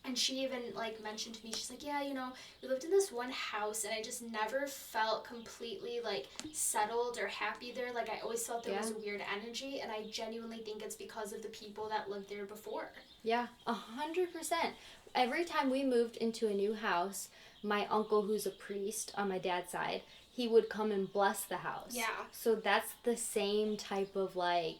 And she even, like, mentioned to me, she's like, yeah, you know, we lived in this one house, and I just never felt completely, like, settled or happy there. Like, I always felt there was a weird energy, and I genuinely think it's because of the people that lived there before. Yeah, 100%. Every time we moved into a new house, my uncle, who's a priest on my dad's side, he would come and bless the house. Yeah. So that's the same type of, like...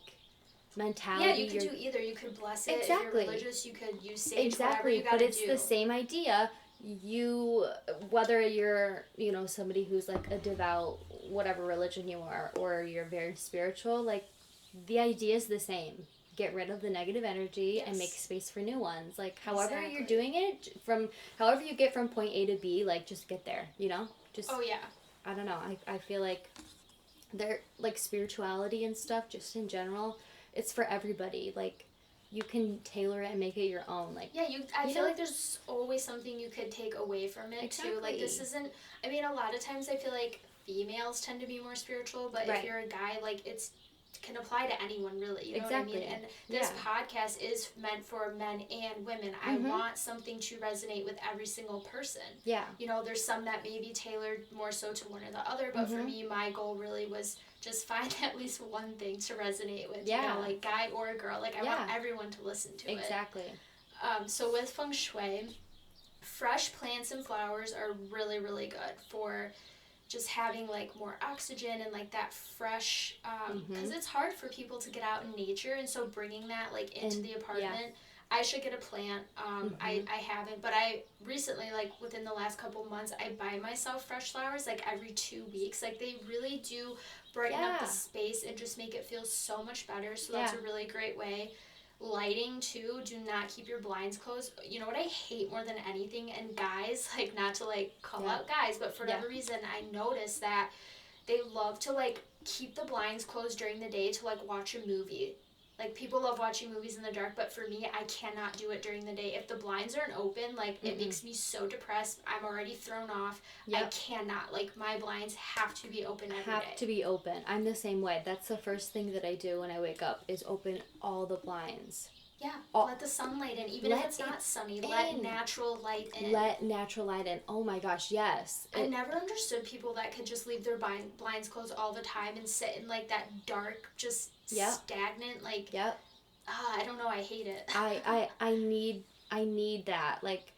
mentality. Yeah, you could do either. You could bless it. If you're religious, you could use sage, whatever you gotta do. But it's the same idea. You, whether you're, you know, somebody who's like a devout, whatever religion you are, or you're very spiritual, like, the idea is the same. Get rid of the negative energy and make space for new ones. Like, however you're doing it, however you get from point A to B, like, just get there, you know? Just, I don't know. I feel like they're, like, spirituality and stuff, just in general, it's for everybody. Like, you can tailor it and make it your own. Like, I feel like there's always something you could take away from it too. Like, this isn't. I mean, a lot of times I feel like females tend to be more spiritual, but if you're a guy, like, it's can apply to anyone, really. You know what I mean? And this podcast is meant for men and women. I want something to resonate with every single person. Yeah. You know, there's some that may be tailored more so to one or the other, but for me, my goal really was just find at least one thing to resonate with. You know, like, guy or girl. Like, I want everyone to listen to it. Exactly. So with feng shui, fresh plants and flowers are really, really good for just having, like, more oxygen and, like, that fresh, because it's hard for people to get out in nature, and so bringing that, like, into the apartment, I should get a plant. I haven't, but I recently, like within the last couple months, I buy myself fresh flowers like every 2 weeks. Like they really do brighten up the space and just make it feel so much better. So that's a really great way. Lighting too. Do not keep your blinds closed. You know what I hate more than anything? And guys, like not to like call out guys, but for whatever reason, I noticed that they love to like keep the blinds closed during the day to like watch a movie. Like people love watching movies in the dark, but for me, I cannot do it during the day. If the blinds aren't open, like it makes me so depressed. I'm already thrown off. I cannot. Like my blinds have to be open every day. Have to be open. I'm the same way. That's the first thing that I do when I wake up is open all the blinds. Yeah, let the sunlight in. Even if it's not sunny, let natural light in. Let natural light in. Oh my gosh, yes. I never understood people that could just leave their blinds closed all the time and sit in like that dark, just stagnant, like, I don't know, I hate it. I need that, like,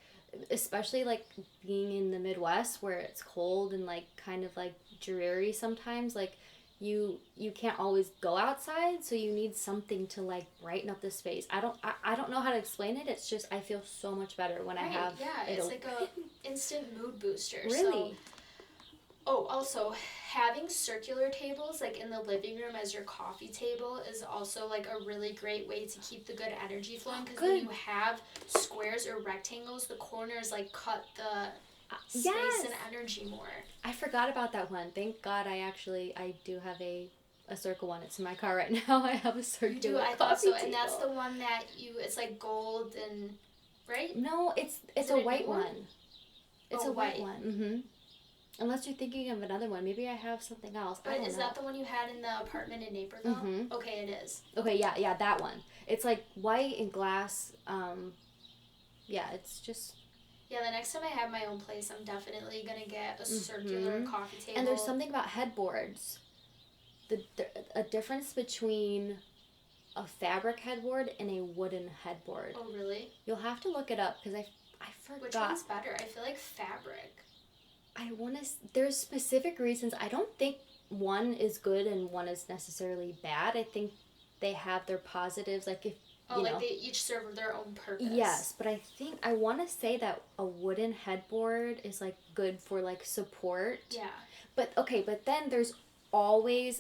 especially like being in the Midwest where it's cold and like kind of like dreary sometimes, like you can't always go outside, so you need something to like brighten up the space. I don't know how to explain it. It's just I feel so much better when I have it's like a instant mood booster. Really. Also having circular tables like in the living room as your coffee table is also like a really great way to keep the good energy flowing, because when you have squares or rectangles, the corners like cut the space and energy more. I forgot about that one. Thank God I do have a circle one. It's in my car right now. I have a circular You do? I thought so. And that's the one that it's like gold and, right? No, it's a white one. It's a white one. Mm-hmm. Unless you're thinking of another one. Maybe I have something else. But is that the one you had in the apartment in Naperville? Mm-hmm. Okay, it is. Okay, yeah, that one. It's like white and glass. It's just... Yeah, the next time I have my own place, I'm definitely going to get a circular coffee table. And there's something about headboards. A difference between a fabric headboard and a wooden headboard. Oh, really? You'll have to look it up because I forgot. Which one's better? I feel like fabric. There's specific reasons. I don't think one is good and one is necessarily bad. I think they have their positives. Like if they each serve their own purpose. Yes, but I want to say that a wooden headboard is like good for like support. Yeah. But then there's always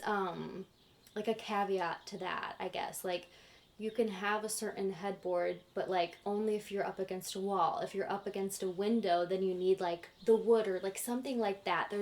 like a caveat to that, I guess. Like you can have a certain headboard, but like only if you're up against a wall. If you're up against a window, then you need like the wood or like something like that.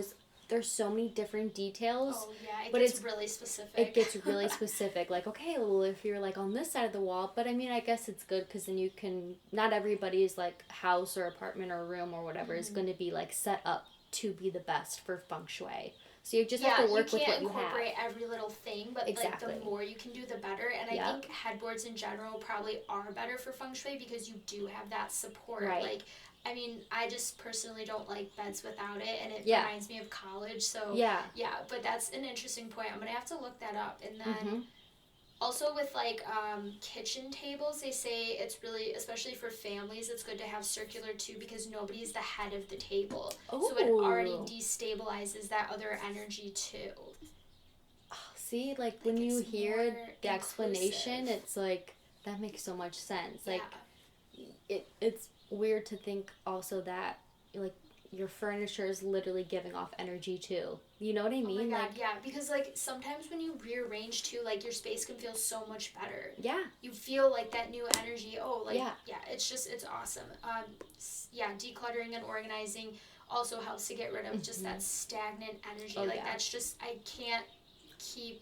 There's so many different details. Oh, yeah, but it's really specific. It gets really specific. Like, okay, well, if you're, like, on this side of the wall, but, I mean, I guess it's good because then you can, not everybody's, like, house or apartment or room or whatever is going to be, like, set up to be the best for feng shui. So you just have to work with what you have. You can't incorporate every little thing, but, like, the more you can do, the better. And I think headboards in general probably are better for feng shui because you do have that support. Right. Like, I mean, I just personally don't like beds without it, and it reminds me of college, so, but that's an interesting point. I'm going to have to look that up. And then, also with, like, kitchen tables, they say it's really, especially for families, it's good to have circular, too, because nobody's the head of the table. Ooh. So it already destabilizes that other energy, too. Oh, see, like when you hear the explanation, it's like, that makes so much sense. Like, it's weird to think also that like your furniture is literally giving off energy too. You know what I mean? Oh my God, like, yeah, because like sometimes when you rearrange too, like your space can feel so much better. Yeah. You feel like that new energy. It's awesome. Decluttering and organizing also helps to get rid of just that stagnant energy. That's just, I can't keep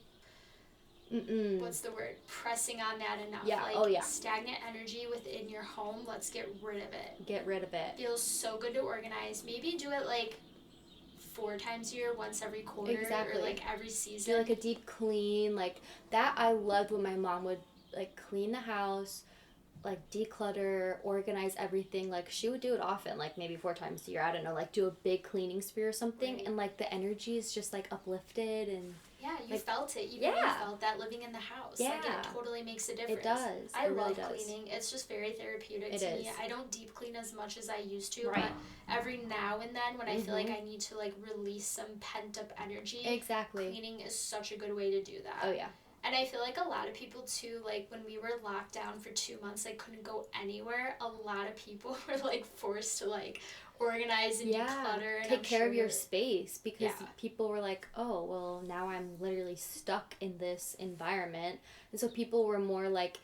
what's the word? Pressing on that enough. Yeah. Stagnant energy within your home, let's get rid of it. Get rid of it. Feels so good to organize. Maybe do it like 4 times a year, once every quarter. Exactly. Or like every season. Do like a deep clean. Like that I loved when my mom would like clean the house, like declutter, organize everything. Like she would do it often, like maybe 4 times a year. I don't know, like do a big cleaning spree or something. Right. And like the energy is just like uplifted and... Yeah, you felt it. You felt that living in the house. Yeah. Like, it totally makes a difference. It does. I love cleaning. It's just very therapeutic to me. I don't deep clean as much as I used to, but every now and then when I feel like I need to, like, release some pent-up energy, exactly, cleaning is such a good way to do that. Oh, yeah. And I feel like a lot of people too, like when we were locked down for 2 months, like couldn't go anywhere, a lot of people were like forced to like organize and declutter and take care of your space, because Yeah. people were like, oh, well, now I'm literally stuck in this environment. And so people were more like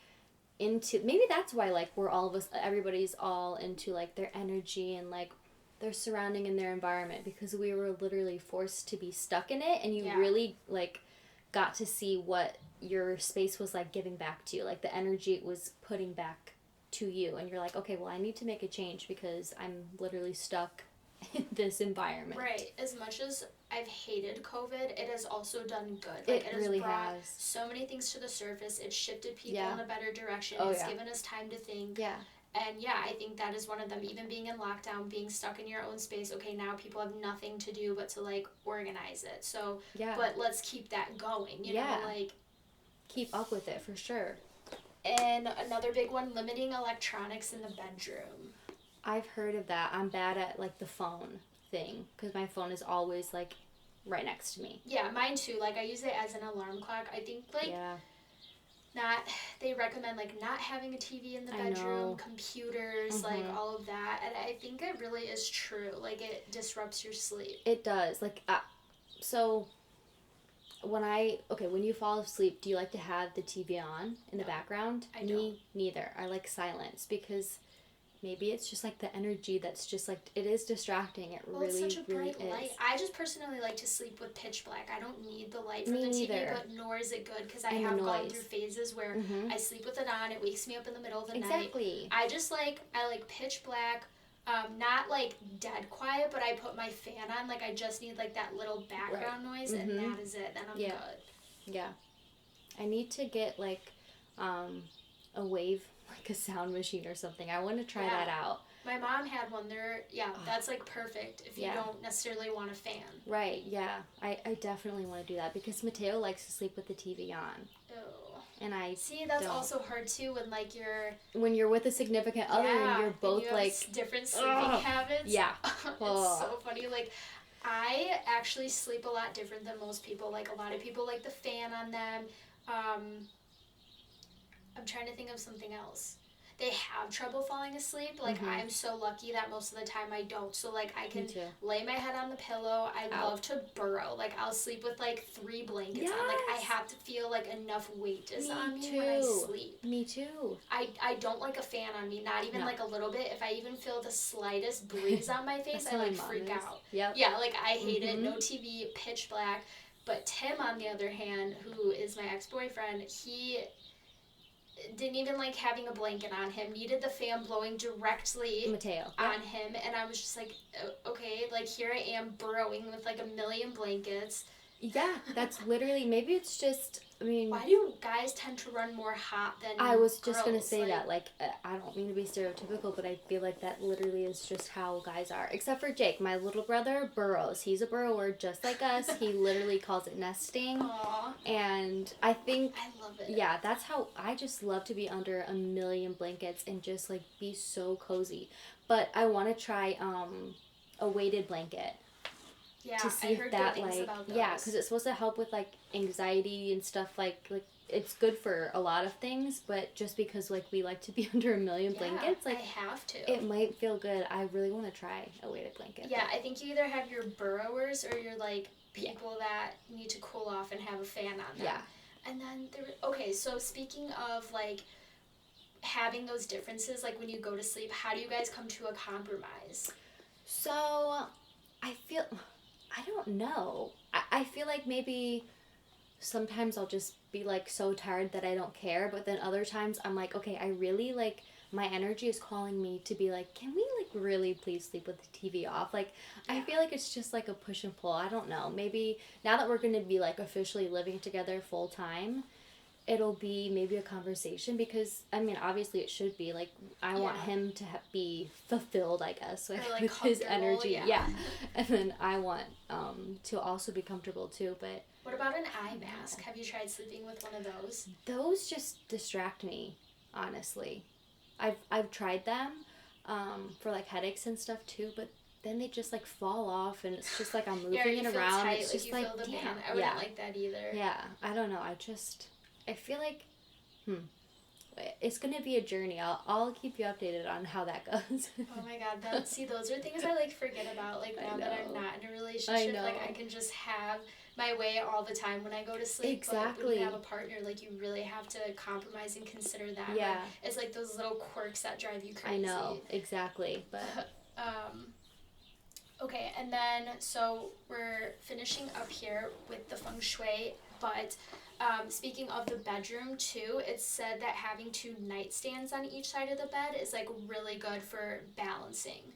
into, maybe that's why like we're all of us, everybody's all into like their energy and like their surrounding and their environment, because we were literally forced to be stuck in it, and you really like got to see what your space was like giving back to you, like the energy it was putting back to you, and you're like, okay, well, I need to make a change because I'm literally stuck in this environment. Right. As much as I've hated COVID, it has also done good. Like, it really has brought has so many things to the surface. It's shifted people Yeah. in a better direction. Oh, It's yeah. given us time to think. Yeah. And yeah, I think that is one of them. Even being in lockdown, being stuck in your own space, okay, now people have nothing to do but to like organize it. So, Yeah. but let's keep that going, you Yeah. know, like keep up with it for sure. And another big one, limiting electronics in the bedroom. I've heard of that. I'm bad at like the phone thing, because my phone is always like right next to me. Yeah, mine too. Like I use it as an alarm clock. I think like they recommend like not having a TV in the bedroom, computers, like all of that. And I think it really is true. Like it disrupts your sleep. It does. Like so when you fall asleep, do you like to have the TV on in the background? I don't. Me neither. I like silence, because maybe it's just like the energy that's just like, it is distracting. It really, it's such a bright really light. is. I just personally like to sleep with pitch black. I don't need the light from Me the TV, neither. but nor is it good, because I And have the gone noise. through phases where I sleep with it on. It wakes me up in the middle of the night. Exactly. I like pitch black. Not like dead quiet, but I put my fan on. Like I just need like that little background noise, and that is it. Then I'm good. Yeah. I need to get like a wave, like a sound machine or something. I want to try that out. My mom had one there. Yeah, that's like perfect if you don't necessarily want a fan. Right, yeah. I definitely want to do that, because Mateo likes to sleep with the TV on. Oh. And I see, that's also hard too when you're with a significant other and you're both you like different sleeping habits. Yeah. It's so funny. Like I actually sleep a lot different than most people. Like a lot of people like the fan on them. I'm trying to think of something else. They have trouble falling asleep. Like I'm so lucky that most of the time I don't. So like I can lay my head on the pillow. I love to burrow. Like I'll sleep with like 3 blankets on. Like I have to feel like enough weight is on me when I sleep. Me too. I don't like a fan on me, not even like a little bit. If I even feel the slightest breeze on my face, I like freak out. Yep. Yeah, like I hate it. No TV, pitch black. But Tim, on the other hand, who is my ex-boyfriend, he didn't even like having a blanket on him, needed the fan blowing directly on him, and I was just like, okay, like here I am burrowing with like a million blankets. Yeah, that's literally, maybe it's just, I mean, why do guys tend to run more hot than I was just girls? Gonna say that, like, I don't mean to be stereotypical, but I feel like that literally is just how guys are. Except for Jake, my little brother, burrows. He's a burrower just like us. He literally calls it nesting. Aww. And I think, I love it. Yeah, that's how, I just love to be under a million blankets and just, like, be so cozy. But I want to try a weighted blanket. Yeah, to see I heard if that, good things like, about those. yeah, because it's supposed to help with like anxiety and stuff. Like it's good for a lot of things, but just because like we like to be under a million blankets, like I have to. It might feel good. I really want to try a weighted blanket. Yeah, I think you either have your burrowers or you're like people that need to cool off and have a fan on them. Yeah. And then so speaking of like having those differences, like when you go to sleep, how do you guys come to a compromise? So I don't know. I feel like maybe sometimes I'll just be like so tired that I don't care, but then other times I'm like, okay, I really like, my energy is calling me to be like, can we like really please sleep with the TV off? Like, I feel like it's just like a push and pull. I don't know. Maybe now that we're going to be like officially living together full time, it'll be maybe a conversation, because I mean obviously it should be like I want him to be fulfilled, I guess, like with his energy, and then I want to also be comfortable too. But what about an eye mask? Have you tried sleeping with one of those? Those just distract me, honestly. I've tried them for like headaches and stuff too, but then they just like fall off, and it's just like I'm moving it around. Tight, it's just like damn. I wouldn't like that either. Yeah, I don't know. I feel like, it's gonna be a journey. I'll keep you updated on how that goes. Oh my god, those are things I like forget about. Like now that I'm not in a relationship, like I can just have my way all the time when I go to sleep. Exactly. But when you have a partner, like you really have to compromise and consider that. Yeah. Like, it's like those little quirks that drive you crazy. I know, exactly. But okay, and then so we're finishing up here with the feng shui, but speaking of the bedroom too, it's said that having 2 nightstands on each side of the bed is like really good for balancing.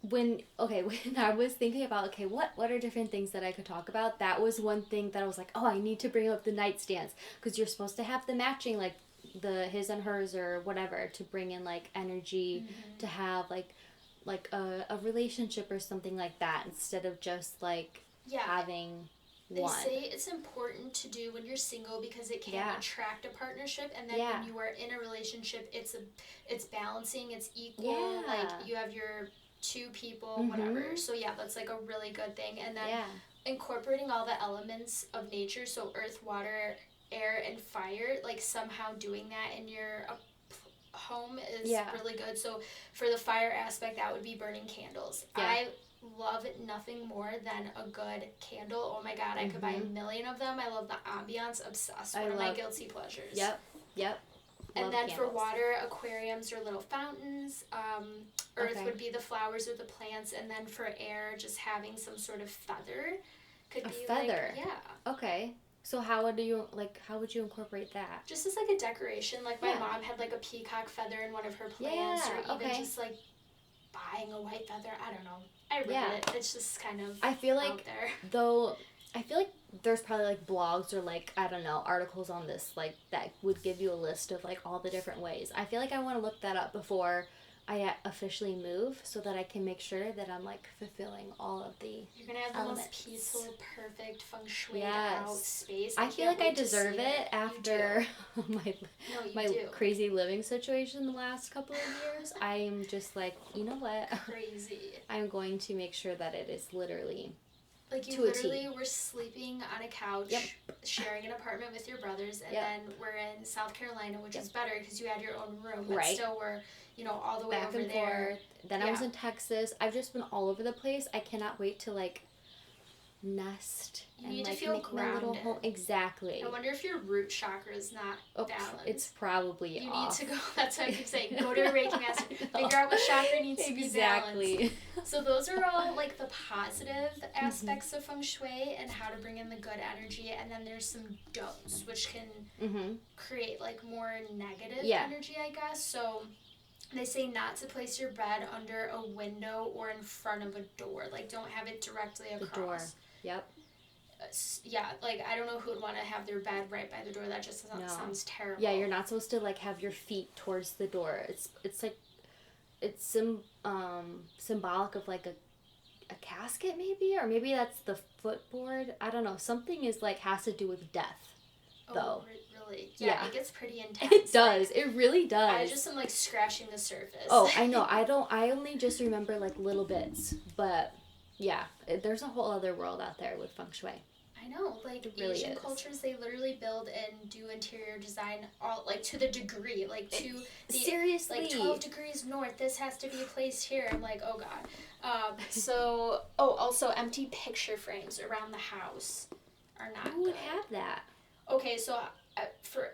when I was thinking about, okay, what are different things that I could talk about, that was one thing that I was like, oh, I need to bring up the nightstands, because you're supposed to have the matching, like the his and hers or whatever, to bring in like energy, to have like a relationship or something like that, instead of just like having one. They say it's important to do when you're single because it can attract a partnership, and then when you are in a relationship, it's balancing, it's equal, like you have your 2 people, whatever. So yeah, that's like a really good thing. And then incorporating all the elements of nature, so earth, water, air, and fire, like somehow doing that in your home is really good. So for the fire aspect, that would be burning candles. I love nothing more than a good candle. Oh my god, I could buy a million of them. I love the ambiance, obsessed. One of my guilty pleasures. Yep. And Love then candles. for water, aquariums or little fountains. Earth would be the flowers or the plants, and then for air, just having some sort of feather could be feather. like Okay. So how would you incorporate that? Just as like a decoration. Like my mom had like a peacock feather in one of her plants, or even just like buying a white feather. I don't know. I read it. It's just kind of I feel like out there. Though I feel like there's probably like blogs or like, I don't know, articles on this, like that would give you a list of like all the different ways. I feel like I want to look that up before I officially move, so that I can make sure that I'm like fulfilling all of the You're gonna have elements. The most peaceful, perfect feng shui out space. I feel like I deserve it after my crazy living situation the last couple of years. I'm just like, you know what? Crazy. I'm going to make sure that it is literally like you literally were sleeping on a couch, sharing an apartment with your brothers, and then we're in South Carolina, which is better because you had your own room, but still we're, all the way back over and there. Forth. Then I was in Texas. I've just been all over the place. I cannot wait to like nest you need to feel make grounded. my little home. Exactly. I wonder if your root chakra is not balanced. It's probably you off. need to go. That's what I keep saying. Go to a Reiki master. Figure out what chakra needs to be balanced. So those are all like the positive aspects of feng shui and how to bring in the good energy. And then there's some don'ts, which can create like more negative energy, I guess. So they say not to place your bed under a window or in front of a door. Like, don't have it directly across. The door. Yep. Yeah, like, I don't know who would want to have their bed right by the door. That just sounds terrible. Yeah, you're not supposed to, like, have your feet towards the door. It's like, it's symbolic of, like, a casket, maybe? Or maybe that's the footboard. I don't know. Something is, like, has to do with death, though. Really? Yeah, it gets pretty intense. It does. It really does. I just am, like, scratching the surface. Oh, I know. I only just remember, like, little bits. But, yeah, there's a whole other world out there with feng shui. I know. Like, really Asian cultures, they literally build and do interior design all, like, to the degree. Like, to the... Seriously? Like, 12 degrees north, this has to be placed here. I'm like, oh, God. Also, empty picture frames around the house are not Who would have that? Okay, so for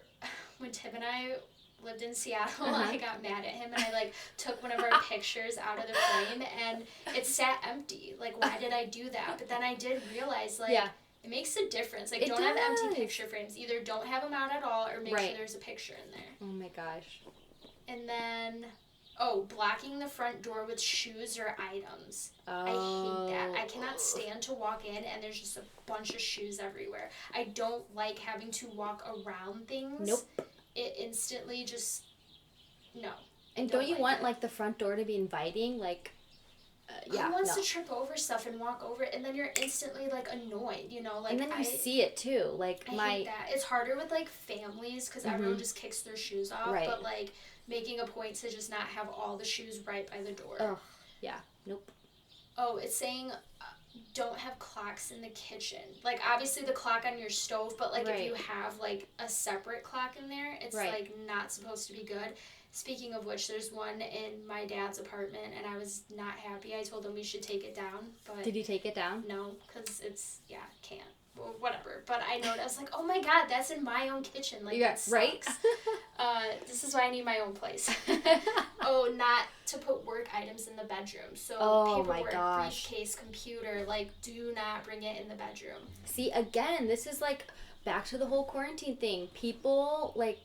when Tim and I lived in Seattle, I got mad at him and I like took one of our pictures out of the frame and it sat empty. Like, why did I do that? But then I did realize it makes a difference. Like, don't have empty picture frames. Either don't have them out at all or make sure there's a picture in there. Oh my gosh. And then blocking the front door with shoes or items. I hate that. I cannot stand to walk in and there's just a bunch of shoes everywhere. I don't like having to walk around things. Nope. It instantly just, no. And don't you want, like, the front door to be inviting? Like, who wants to trip over stuff and walk over it? And then you're instantly, like, annoyed, Like, and then you see it, too. Like, I hate that. It's harder with, like, families because everyone just kicks their shoes off. Right. But, like, making a point to just not have all the shoes right by the door. Oh, yeah. Nope. Oh, it's saying don't have clocks in the kitchen. Like, obviously the clock on your stove, but, like, if you have, like, a separate clock in there, it's, like, not supposed to be good. Speaking of which, there's one in my dad's apartment, and I was not happy. I told him we should take it down, but... Did you take it down? No, because it's, can't. Well, whatever. But I know, I was like, oh my god, that's in my own kitchen. Like, that sucks. Right? This is why I need my own place. Oh, not to put work items in the bedroom. So paperwork, briefcase, computer, like, do not bring it in the bedroom. See, again, this is, like, back to the whole quarantine thing. People, like,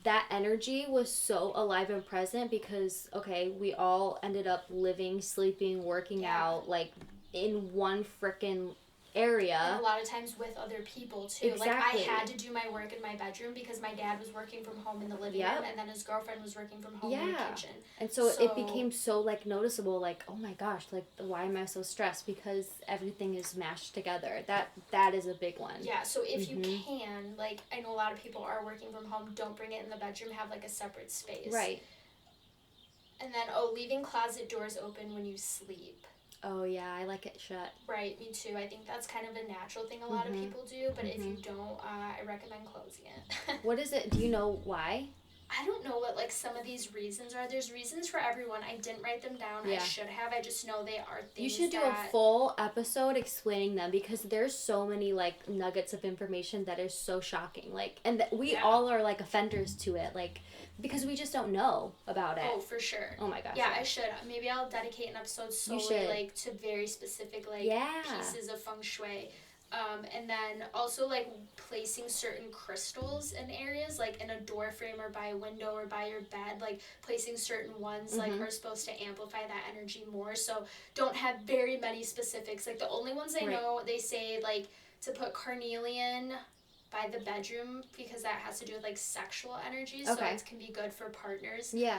that energy was so alive and present because, okay, we all ended up living, sleeping, working out, like, in one frickin' area. And a lot of times with other people too. Exactly. Like, I had to do my work in my bedroom because my dad was working from home in the living room, and then his girlfriend was working from home in the kitchen. And so it became so, like, noticeable, like, oh my gosh, like, why am I so stressed? Because everything is mashed together. That is a big one. Yeah, so if you can, like, I know a lot of people are working from home, don't bring it in the bedroom, have, like, a separate space. Right. And then, leaving closet doors open when you sleep. Oh, yeah, I like it shut. Right, me too. I think that's kind of a natural thing a lot of people do, but if you don't, I recommend closing it. What is it? Do you know why? I don't know what, like, some of these reasons are. There's reasons for everyone. I didn't write them down. I should have. I just know they are things. You should do a full episode explaining them because there's so many, like, nuggets of information that is so shocking. Like, and we all are, like, offenders to it. Like, because we just don't know about it. Oh, for sure. Oh my gosh. Yeah, I should. Maybe I'll dedicate an episode solely, like, to very specific, like, pieces of feng shui. And then also, like, placing certain crystals in areas, like in a door frame or by a window or by your bed, like, placing certain ones, like, are supposed to amplify that energy more. So don't have very many specifics. Like, the only ones I know, they say, like, to put carnelian by the bedroom because that has to do with, like, sexual energy, so it can be good for partners. Yeah.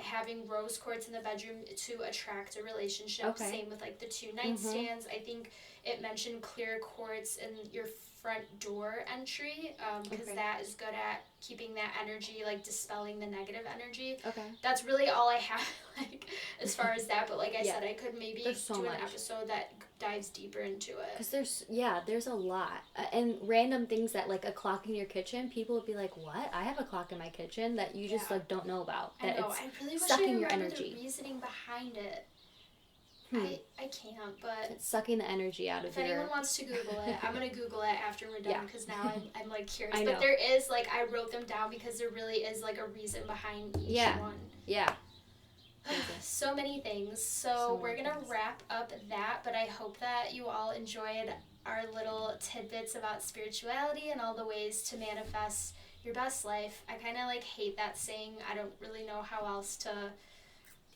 Having rose quartz in the bedroom to attract a relationship. Same with, like, the 2 nightstands. I think it mentioned clear quartz in your front door entry because that is good at keeping that energy, like, dispelling the negative energy. That's really all I have, like, as far as that, but like I said, I could maybe do an episode that dives deeper into it. Because there's a lot. And random things that, like, a clock in your kitchen, people would be like, what? I have a clock in my kitchen that you just, like, don't know about. That I know. It's I really wish sucking I your remember energy. The reasoning behind it. I can't, but... It's sucking the energy out of If anyone wants to Google it, I'm going to Google it after we're done, because now I'm, like, curious. But there is, like, I wrote them down because there really is, like, a reason behind each one. Yeah. So many things. So we're going to wrap up that, but I hope that you all enjoyed our little tidbits about spirituality and all the ways to manifest your best life. I kind of, like, hate that saying. I don't really know how else to...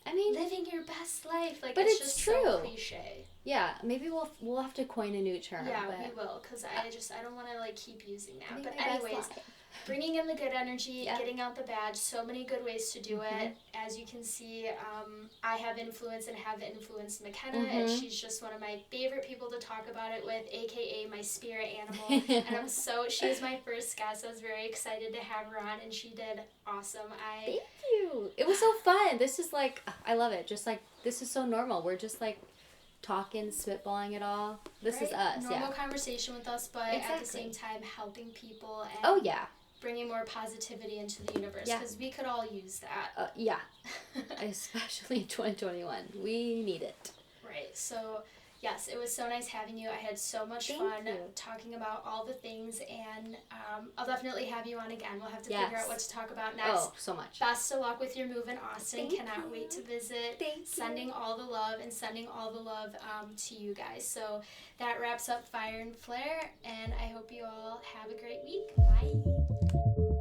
I mean, living your best life, like, but it's just true. So cliche. Yeah, maybe we'll have to coin a new term. Yeah, we will, because I don't want to, like, keep using that. But anyways, bringing in the good energy, getting out the bad, so many good ways to do it. As you can see, I have influence and have influenced Mackenna, and she's just one of my favorite people to talk about it with, aka my spirit animal. And she was my first guest. I was very excited to have her on, and she did awesome. Thank you. It was so fun. This is, like, I love it. Just, like, this is so normal. We're just, like, talking, spitballing it all. This is us. Normal conversation with us, but at the same time helping people and bringing more positivity into the universe, because we could all use that. Especially in 2021. We need it. Right. So, yes, it was so nice having you. I had so much fun talking about all the things, and I'll definitely have you on again. We'll have to figure out what to talk about next. Oh, so much. Best of luck with your move in Austin. Cannot wait to visit. Sending all the love to you guys. So that wraps up Fire and Flair, and I hope you all have a great week. Bye.